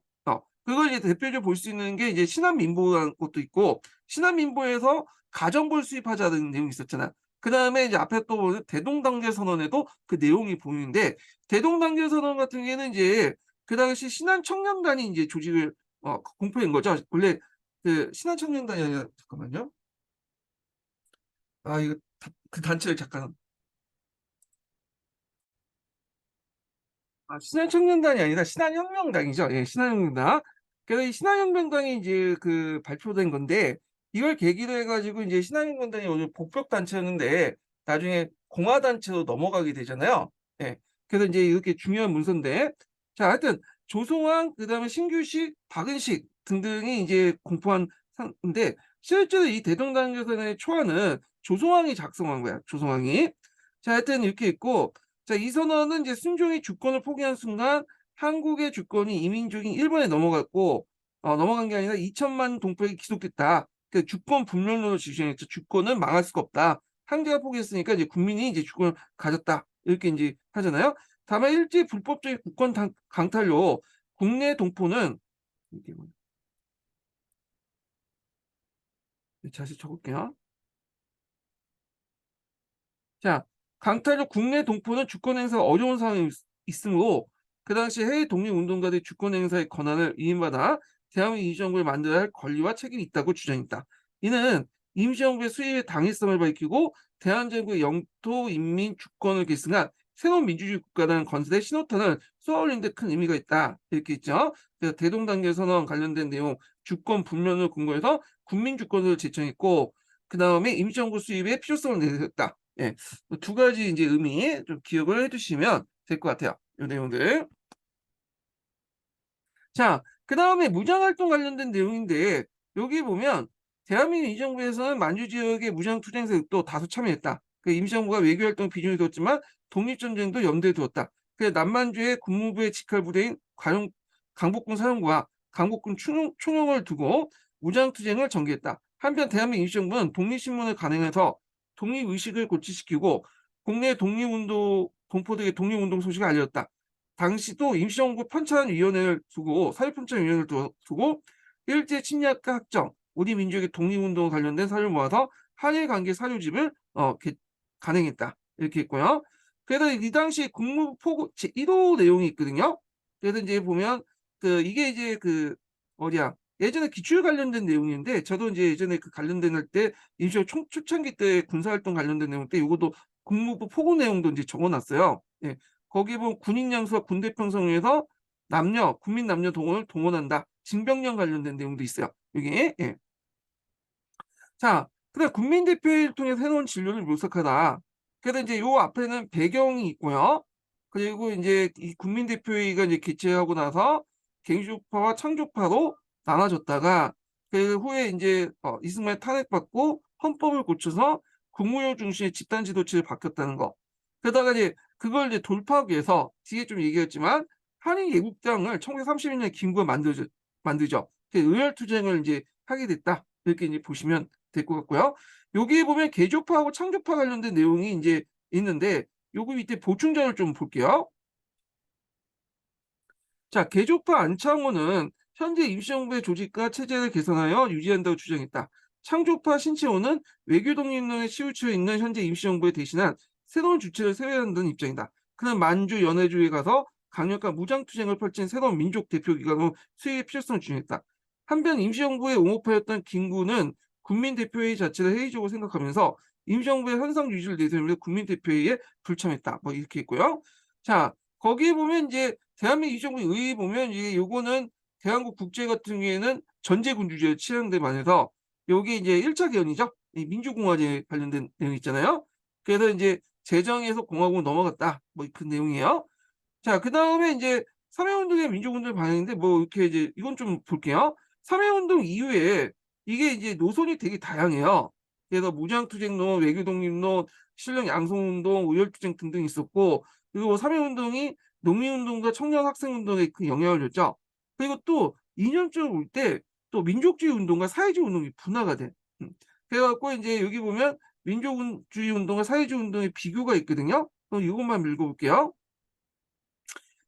그걸 이제 대표적으로 볼 수 있는 게 이제 신한민보라는 것도 있고 신한민보에서 가정부를 수립하자는 내용이 있었잖아요. 그 다음에 이제 앞에 또 보면 대동단계선언에도 그 내용이 보이는데 대동단계선언 같은 경우에는 이제 그 당시 신한청년단이 이제 조직을 공포인 거죠. 원래 그 신한청년단이 아니라 잠깐만요. 이거 그 단체를 잠깐 신한청년단이 아니라 신한혁명당이죠. 예, 신한혁명당. 그래서 이 신한혁명당이 이제 그 발표된 건데 이걸 계기로 해가지고 이제 신한혁명당이 오늘 복벽 단체였는데 나중에 공화 단체로 넘어가게 되잖아요. 예. 그래서 이제 이렇게 중요한 문서인데 자, 하여튼 조성왕 그다음에 신규식, 박은식 등등이 이제 공포한 상인데 실제로 이 대동단계선의 초안은 조성왕이 작성한 거야. 조성왕이. 자, 하여튼 이렇게 있고 자, 이 선언은 이제 순종이 주권을 포기한 순간 한국의 주권이 이민족인 일본에 넘어갔고 넘어간 게 아니라 2천만 동포에게 기속됐다. 그 주권 분열론을 지시했죠. 주권은 망할 수가 없다. 황제가 포기했으니까 이제 국민이 이제 주권을 가졌다. 이렇게 이제 하잖아요. 다만 일제 불법적인 국권 강탈로 국내 동포는 다시 적을게요. 자, 강탈로 국내 동포는 주권 행사가 어려운 상황이 있으므로 그 당시 해외 독립운동가들의 주권 행사의 권한을 위임받아 대한민국 임시정부를 만들어야 할 권리와 책임이 있다고 주장했다. 이는 임시정부의 수립의 당위성을 밝히고 대한민국의 영토 인민 주권을 계승한 새로운 민주주의 국가라는 건설의 신호탄을 쏘아올린 데 큰 의미가 있다. 이렇게 있죠. 그래서 대동단계 선언 관련된 내용 주권 분면을 근거해서 국민주권을 제청했고 그 다음에 임시정부 수립의 필요성을 내세웠다. 예, 두 가지 이제 의미 좀 기억을 해두시면 될 것 같아요. 이 내용들. 자, 그 다음에 무장활동 관련된 내용인데 여기 보면 대한민국 임시정부에서는 만주 지역의 무장투쟁 세력도 다수 참여했다. 그 임시정부가 외교활동 비중을 뒀지만 독립전쟁도 염두에 두었다. 그 남만주의 국무부의 직할 부대인 강복군 사령부와 강복군 총영을 두고 무장투쟁을 전개했다. 한편 대한민국 임시정부는 독립신문을 간행해서 독립의식을 고취시키고 국내 독립운동 동포들의 독립운동 소식을 알렸다. 당시도 임시정부 편찬위원회를 두고 사회편찬위원회를 두고 일제 침략과 학정, 우리 민족의 독립운동 관련된 사료를 모아서 한일 관계 사료집을 간행했다. 이렇게 있고요. 그래서 이 당시 국무부 포고 제1호 내용이 있거든요. 그래서 이제 보면 이게 이제 어디야? 예전에 기출 관련된 내용인데 저도 이제 예전에 관련된 때 임시정 초창기 때 군사활동 관련된 내용 때 이것도 국무부 포고 내용도 이제 적어놨어요. 예. 거기 보면 군인 양수와 군대 편성에서 국민 남녀 동원을 동원한다. 징병령 관련된 내용도 있어요. 여기. 예. 자, 그다음 국민대표회의를 통해서 해놓은 진로를 묘사하다. 그래서 이제 요 앞에는 배경이 있고요. 그리고 이제 이 국민대표회의가 이제 개최하고 나서 갱주파와 창조파로 나눠졌다가 그 후에 이제 이승만이 탄핵받고 헌법을 고쳐서 국무회의 중심의 집단 지도체를 바뀌었다는 거. 그러다가 이제 그걸 이제 돌파하기 위해서 뒤에 좀 얘기했지만 한일 예국장을 1931년에 김구가 만들죠. 의열투쟁을 이제 하게 됐다. 이렇게 이제 보시면 될 것 같고요. 여기 보면 개조파하고 창조파 관련된 내용이 이제 있는데 요거 밑에 보충자를 좀 볼게요. 자, 개조파 안창호는 현재 임시정부의 조직과 체제를 개선하여 유지한다고 주장했다. 창조파 신채호는 외교 독립론에 치우쳐 있는 현재 임시정부에 대신한 새로운 주체를 세워야 한다는 입장이다. 그는 만주 연해주에 가서 강력한 무장투쟁을 펼친 새로운 민족 대표기관으로 수행의 필요성을 주장했다. 한편 임시정부의 옹호파였던 김구는 국민대표회의 자체를 회의적으로 생각하면서 임시정부의 현상 유지를 내세우면서 국민대표회의에 불참했다. 뭐 이렇게 있고요. 자, 거기에 보면 이제 대한민국 임시정부 의의 보면 이게 요거는 대한국 국제 같은 경우에는 전제군주제 치안대 반해서 여기 이제 1차 개헌이죠. 이 민주공화제 관련된 내용 있잖아요. 그래서 이제 재정에서 공화국으로 넘어갔다. 뭐 그 내용이에요. 자, 그다음에 이제 3.1운동의 민족운동 반영인데 뭐 이렇게 이제 이건 좀 볼게요. 3.1운동 이후에 이게 이제 노선이 되게 다양해요. 그래서 무장투쟁론, 외교독립론, 실력 양성운동, 의열투쟁 등등 있었고 그리고 3.1운동이 농민운동과 청년학생운동에 그 영향을 줬죠. 그리고 또 2년쯤 올 때 또 민족주의 운동과 사회주의 운동이 분화가 돼. 그래갖고 이제 여기 보면 민족주의 운동과 사회주의 운동의 비교가 있거든요. 그럼 이것만 읽어볼게요.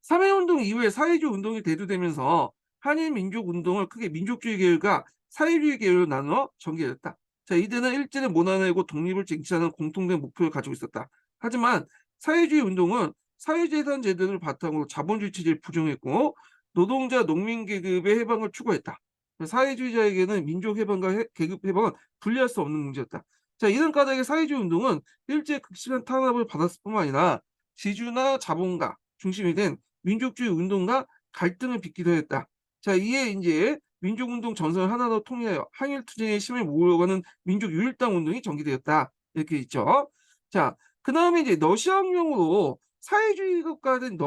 3.1운동 이후에 사회주의 운동이 대두되면서 한일 민족 운동을 크게 민족주의 계열과 사회주의 계열로 나누어 전개했다. 자, 이들은 일제를 몰아내고 독립을 쟁취하는 공통된 목표를 가지고 있었다. 하지만 사회주의 운동은 사회재산 제도를 바탕으로 자본주의 체제를 부정했고 노동자 농민 계급의 해방을 추구했다. 사회주의자에게는 민족 해방과 계급 해방은 분리할 수 없는 문제였다. 자, 이런 까닭에 사회주의 운동은 일제 극심한 탄압을 받았을 뿐만 아니라 지주나 자본가 중심이 된 민족주의 운동과 갈등을 빚기도 했다. 자, 이에 이제 민족운동 전선을 하나 더 통일하여 항일투쟁의 힘을 모으려고 민족유일당 운동이 전개되었다. 이렇게 있죠. 자, 그 다음에 이제 러시아혁명으로 사회주의 국가된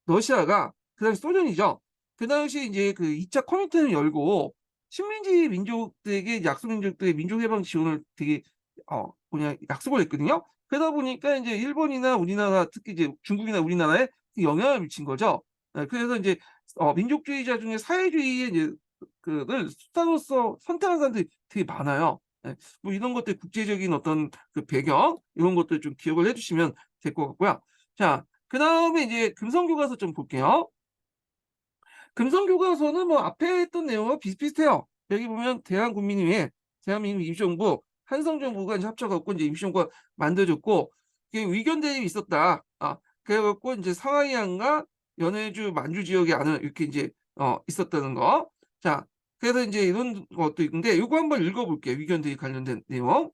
러시아가 그 당시 소련이죠. 그 당시 이제 그 2차 커뮤니티를 열고 식민지 민족들에게 약소민족들의 민족해방 지원을 되게 약속을 했거든요. 그러다 보니까 이제 일본이나 우리나라 특히 이제 중국이나 우리나라에 영향을 미친 거죠. 그래서 이제 민족주의자 중에 사회주의의 이제 그를 수단으로서 선택한 사람들이 되게 많아요. 뭐 이런 것들 국제적인 어떤 그 배경 이런 것들 좀 기억을 해주시면 될 것 같고요. 자, 그 다음에 이제 금성교과서 좀 볼게요. 금성교과서는 뭐 앞에 했던 내용과 비슷비슷해요. 여기 보면 대한국민회의, 대한민국 임시정부, 한성정부가 이제 합쳐갖고 이제 임시정부가 만들어졌고 의견 대립이 있었다. 그래갖고 이제 상하이안과 연해주, 만주 지역에 안은 이렇게 이제 있었다는 거. 자, 그래서 이제 이런 것도 있는데 이거 한번 읽어볼게요. 의견 대립 관련된 내용.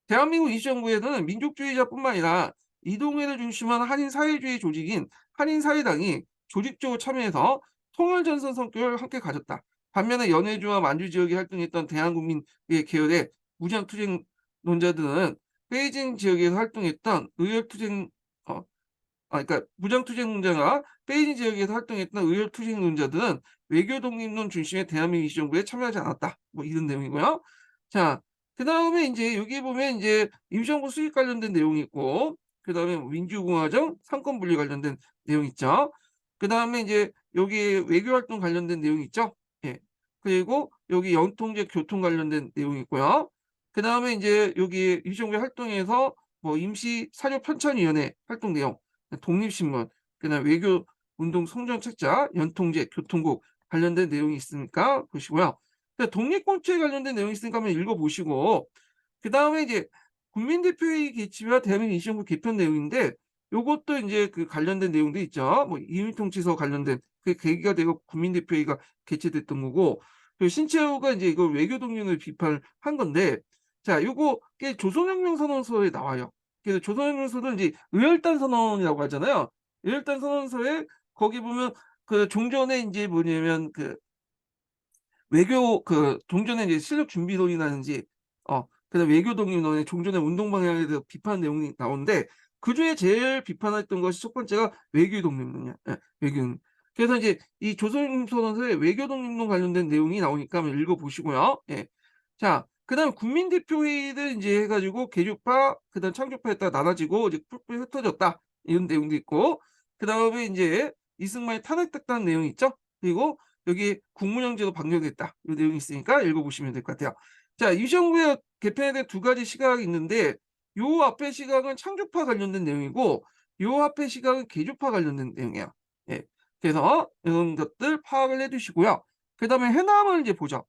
대한민국 임시정부에는 민족주의자뿐만 아니라 이동해를 중심한 한인 사회주의 조직인 한인사회당이 조직적으로 참여해서 통일전선 성격을 함께 가졌다. 반면에 연해주와 만주 지역에 활동했던 대한국민의 계열의 무장투쟁론자들은 베이징 지역에서 활동했던 의열투쟁 그러니까 무장투쟁론자가 베이징 지역에서 활동했던 의료투쟁론자들은 외교 독립론 중심의 대한민국 임시정부에 참여하지 않았다. 뭐 이런 내용이고요. 자, 그다음에 인제 여기 보면 인제 임시정부 수립 관련된 내용이 있고, 그다음에 민주공화정 상권 분리 관련된 내용이 있죠. 그다음에 인제 여기 외교 활동 관련된 내용이 있죠. 예. 그리고 여기 영통제 교통 관련된 내용이 있고요. 그다음에 인제 여기 임시정부의 활동에서 뭐 임시 사료 편찬위원회 활동 내용, 독립신문, 그다음에 외교운동 성전책자, 연통제, 교통국 관련된 내용이 있으니까 보시고요. 독립공초에 관련된 내용이 있으니까 한번 읽어 보시고, 그다음에 이제 국민대표회의 개최와 대한민국 임시정부 개편 내용인데, 요것도 인제 그 관련된 내용도 있죠. 뭐 이민통치서 관련된 그 계기가 되고 국민대표회의가 개최됐던 거고, 그리고 신채호가 인제 이걸 외교 독립을 비판을 한 건데, 자 요거게 조선혁명 선언서에 나와요. 그래서 조선혁명 선언을 이제 의열단 선언이라고 하잖아요. 의열단 선언서에 거기 보면 그 종전에 인제 뭐냐면 그 외교 그 종전에 이제 실력 준비론이라든지 그다음에 외교 독립론의 종전의 운동 방향에 대해서 비판 내용이 나오는데, 그중에 제일 비판했던 것이 첫 번째가 외교 독립론이야. 예, 외교 독립. 그래서 이제 이 조선인민선언서에 외교 독립론 관련된 내용이 나오니까 한번 읽어 보시고요. 예. 자, 그다음에 국민대표회의를 인제 해 가지고 개조파 그다음 창조파에 따라 나눠지고 이제 뿔뿔이 흩어졌다, 이런 내용도 있고, 그다음에 인제 이승만이 탄핵됐다는 내용이 있죠. 그리고 여기 국문형제도 방영됐다, 이 내용이 있으니까 읽어 보시면 될 것 같아요. 자, 임시정부의 개편에 대한 두 가지 시각이 있는데, 요 앞에 시각은 창조파 관련된 내용이고, 요 앞에 시각은 개조파 관련된 내용이에요. 예. 그래서 이런 것들 파악을 해 두시고요. 그다음에 해남을 이제 보죠.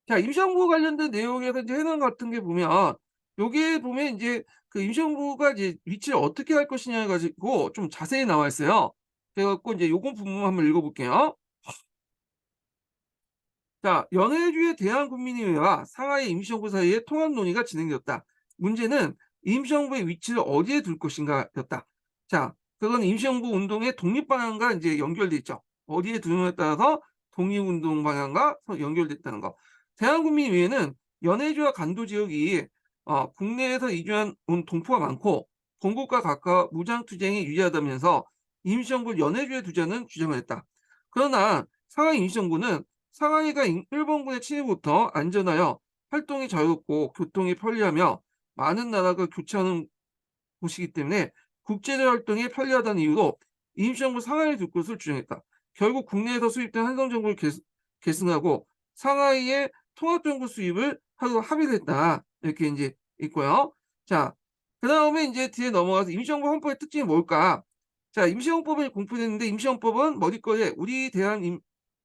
자, 임시정부 관련된 내용에서 이제 해남 같은 게 보면, 여기에 보면 인제 그 임시정부가 이제 위치를 어떻게 할 것이냐 가지고 좀 자세히 나와 있어요. 그래 갖고 인제 요거 부분 한번 읽어 볼게요. 자, 연해주의 대한국민회의와 상하이 임시정부 사이에 통합 논의가 진행되었다. 문제는 임시정부의 위치를 어디에 둘 것인가였다. 자, 그건 임시정부 운동의 독립 방향과 이제 연결돼 있죠. 어디에 두느냐에 따라서 독립운동 방향과 연결됐다는 거. 대한국민회의는 연해주와 간도 지역이 국내에서 이주한 온 동포가 많고 본국과 가까워 무장투쟁이 유리하다면서 임시정부를 연해주에 두자는 주장을 했다. 그러나 상하이 임시정부는 상하이가 일본군의 침입부터 안전하여 활동이 자유롭고 교통이 편리하며 많은 나라가 교차하는 곳이기 때문에 국제적 활동이 편리하다는 이유로 임시정부 상하이를 둘 것을 주장했다. 결국 국내에서 수입된 한성정부를 계승하고 상하이의 통합정부 수입을 하기로 합의를 했다, 이렇게 이제 있고요. 자, 그 다음에 이제 뒤에 넘어가서 임시정부 헌법의 특징이 뭘까? 자, 임시헌법이 공포됐는데, 임시헌법은 머릿거리에 우리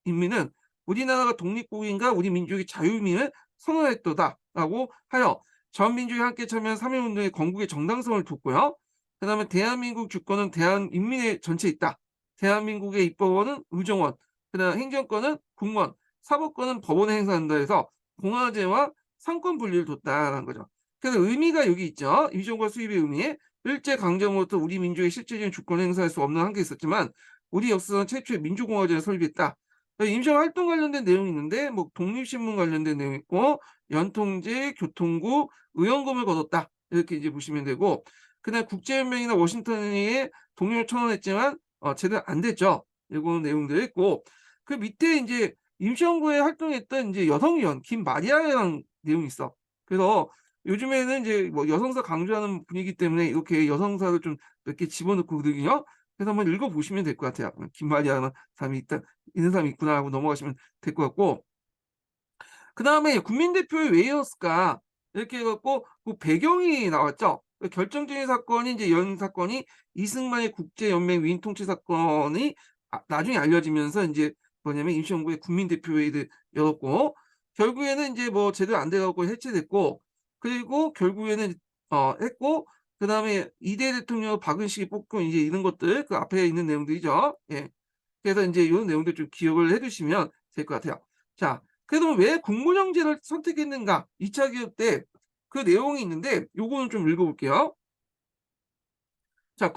인민은 우리나라가 독립국인과 우리 민족의 자유민을 선언했도다라고 하여 전 민족이 함께 참여한 3.1운동의 건국의 정당성을 뒀고요. 그 다음에 대한민국 주권은 대한인민의 전체에 있다. 대한민국의 입법원은 의정원, 그 다음 행정권은 공무원, 사법권은 법원에 행사한다 해서 공화제와 상권 분리를 뒀다라는 거죠. 그래서 의미가 여기 있죠. 임시정부가 수입의 의미. 일제강점으로부터 우리 민족의 실질적인 주권을 행사할 수 없는 한계가 있었지만 우리 역사상 최초의 민주공화제를 설립했다. 임시정 활동 관련된 내용이 있는데, 뭐 독립신문 관련된 내용이 있고, 연통제, 교통국, 의원금을 거뒀다, 이렇게 이제 보시면 되고, 그다음 국제연맹이나 워싱턴에 동료를 청원했지만 제대로 안 됐죠. 이런 내용들이 있고, 그 밑에 이제 임시정부에 활동했던 이제 여성위원 김마리아라는 내용이 있어. 그래서 요즘에는 이제 뭐 여성사 강조하는 분위기 때문에 이렇게 여성사를 좀 몇 개 집어넣고 그러거든요. 그래서 한번 읽어 보시면 될 것 같아요. 김마리아라는 사람이 있는 사람이 있구나 하고 넘어가시면 될 것 같고, 그다음에 국민대표의 왜 이었을까? 이렇게 해 갖고 그 배경이 나왔죠. 그 결정적인 사건이 이제 사건이 이승만의 국제연맹 위인 통치 사건이 나중에 알려지면서 인제 뭐냐면 임시정부의 국민대표회의를 열었고, 결국에는 인제 뭐 제대로 안 돼 갖고 해체됐고, 그리고 결국에는 했고, 그다음에 이대 대통령 박은식이 뽑고 인제 이런 것들 그 앞에 있는 내용들이죠. 예. 그래서 인제 요런 내용들 좀 기억을 해 두시면 될 것 같아요. 자, 그래도 왜 국무형제를 선택했는가? 2차 기업 때 그 내용이 있는데 요거는 좀 읽어 볼게요. 자,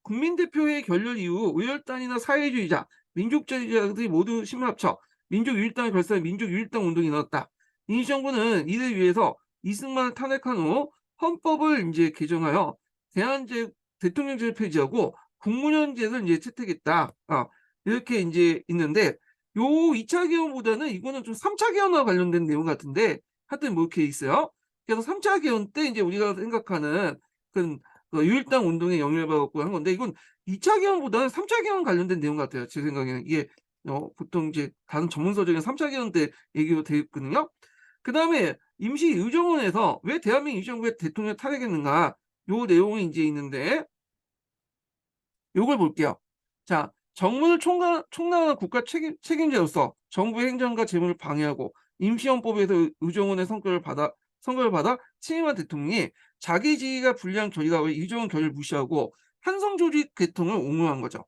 국민대표회의 결렬 이후 의열단이나 사회주의자, 민족주의자들이 모두 힘을 합쳐 민족유일당을 결성해 민족유일당 운동이 일어났다. 임시정부는 이를 위해서 이승만을 탄핵한 후 헌법을 인제 개정하여 대한제 대통령제를 폐지하고 국무원제를 이제 채택했다. 이렇게 이제 있는데 요 2차 개헌보다는 이거는 좀 3차 개헌과 관련된 내용 같은데 하여튼 뭐 이렇게 있어요. 그래서 3차 개헌 때 이제 우리가 생각하는 그 유일당 운동에 영향을 받았고 한 건데 이건 2차 개헌보다는 3차 개헌 관련된 내용 같아요. 제 생각에는 이게 보통 이제 다른 전문서 중에 3차 개헌 때 얘기가 되어 있거든요. 그 다음에 임시 의정원에서 왜 대한민국 임시정부의 대통령 탄핵했는가 요 내용이 이제 있는데 요걸 볼게요. 자, 정부를 총괄하는 국가 책임자로서 정부 행정과 재무를 방해하고 임시헌법에서 의정원의 선거를 받아 취임한 대통령이 자기 지위가 불리한 결의가 왜 의정원 결의를 무시하고 한성조직 계통을 옹호한 거죠.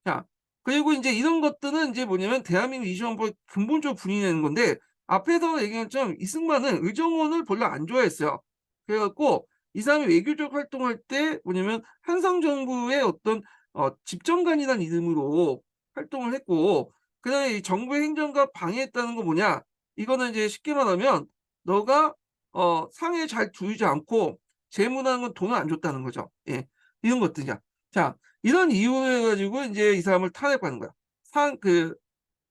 자, 그리고 이제 이런 것들은 이제 뭐냐면 대한민국 임시헌법을 근본적으로 부인하는 건데 앞에서 얘기한 것처럼 이승만은 의정원을 별로 안 좋아했어요. 그래갖고 이 사람이 외교적 활동할 때 뭐냐면 한성정부의 어떤 집정관이라는 이름으로 활동을 했고 그다음에 이 정부의 행정과 방해했다는 거 뭐냐? 이거는 이제 쉽게 말하면 너가 상해 잘 두지 않고 재무라는 건 돈을 안 줬다는 거죠. 예, 이런 것들이야. 자, 이런 이유로 해가지고 이제 이 사람을 탄핵받는 거야.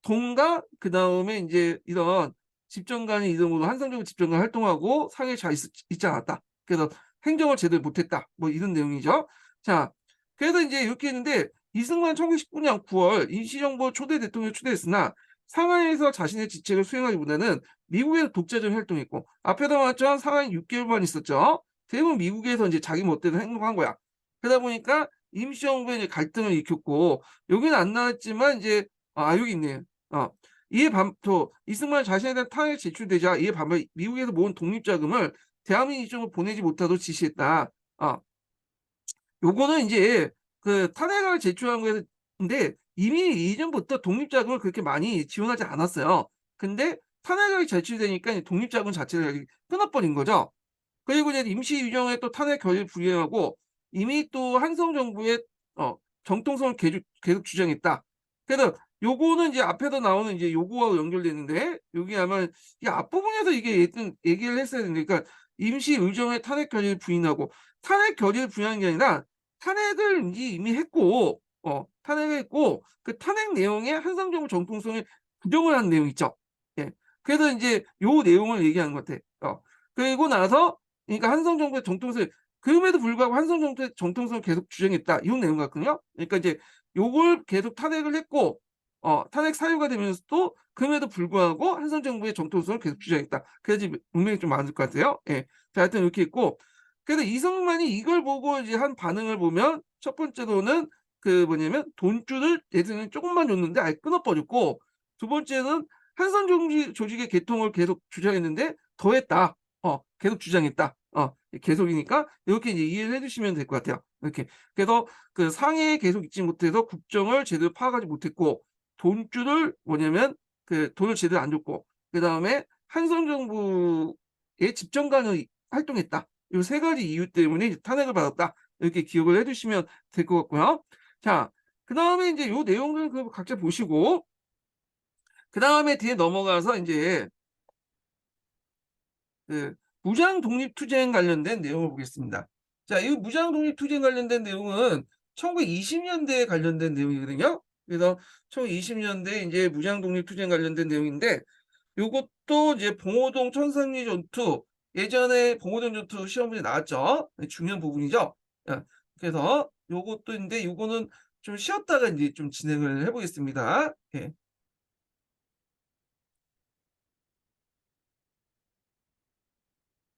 돈과 그 다음에 이제 이런 집정관의 이름으로 한성정부 집정관 활동하고 상해 잘 있지 않았다. 그래서 행정을 제대로 못했다. 뭐 이런 내용이죠. 자, 그래서 이제 이렇게 했는데 이승만 1919년 9월 임시정부 초대 대통령 초대했으나 상하이에서 자신의 직책을 수행하기보다는 미국에서 독자적 활동했고 앞에도 말했지만 상하이 6개월만 있었죠. 대부분 미국에서 이제 자기 멋대로 행동한 거야. 그러다 보니까 임시정부에 이제 갈등을 일으켰고 여기는 안 나왔지만 이제 여기 있네요. 이에 반토 이승만 자신에 대한 탄핵이 제출되자 이에 반발 미국에서 모은 독립자금을 대한민국 이쪽으로 보내지 못하도록 지시했다. 요거는 이제 그 탄핵을 제출한 건데 이미 이전부터 독립자금을 그렇게 많이 지원하지 않았어요. 근데 탄핵이 제출되니까 독립자금 자체를 끊어버린 거죠. 그리고 이제 임시유정에 또 탄핵 결의를 불이행하고 이미 또 한성 정부의 정통성을 계속 주장했다. 그래서 요거는 이제 앞에서 나오는 이제 요거와 연결되는데 여기 아마 이 앞부분에서 이게 얘기를 했어야 되는데 그러니까 임시의정의 탄핵 결의를 부인하고 탄핵 결의를 부인한 게 아니라 탄핵을 이미 했고 탄핵을 했고 그 탄핵 내용에 한성 정부 정통성을 부정을 한 내용 있죠. 예. 그래서 이제 요 내용을 얘기하는 것 같아. 그리고 나서 그러니까 한성 정부의 정통성 그럼에도 불구하고 한성 정부의 정통성을 계속 주장했다. 이런 내용 같거든요. 그러니까 이제 요걸 계속 탄핵을 했고 탄핵 사유가 되면서도 그럼에도 불구하고 한성 정부의 정통성을 계속 주장했다. 그래야지 분명히 좀 맞을 것 같아요. 예. 자, 하여튼 이렇게 있고 그래서 이승만이 이걸 보고 이제 한 반응을 보면 첫 번째로는 그 뭐냐면 돈줄을 예전에 조금만 줬는데 아예 끊어버렸고 두 번째는 한성 조직의 개통을 계속 주장했는데 더했다. 계속 주장했다. 계속이니까 이렇게 이제 이해를 해주시면 될 것 같아요. 이렇게 그래서 그 상해에 계속 있지 못해서 국정을 제대로 파악하지 못했고 돈줄을 뭐냐면 그 돈을 제대로 안 줬고 그 다음에 한성 정부의 집정관을 활동했다. 이 세 가지 이유 때문에 탄핵을 받았다. 이렇게 기억을 해주시면 될 것 같고요. 자, 그 다음에 이제 이 내용들 그 각자 보시고 그 다음에 뒤에 넘어가서 이제 그 무장 독립투쟁 관련된 내용을 보겠습니다. 자, 이 무장 독립투쟁 관련된 내용은 1920년대에 관련된 내용이거든요. 그래서 1920년대 이제 무장 독립투쟁 관련된 내용인데 요것도 이제 봉오동 천상리 전투 예전에 봉오동 전투 시험 문제 나왔죠. 중요한 부분이죠. 그래서 요것도 인데 요거는 좀 쉬었다가 이제 좀 진행을 해보겠습니다. 예.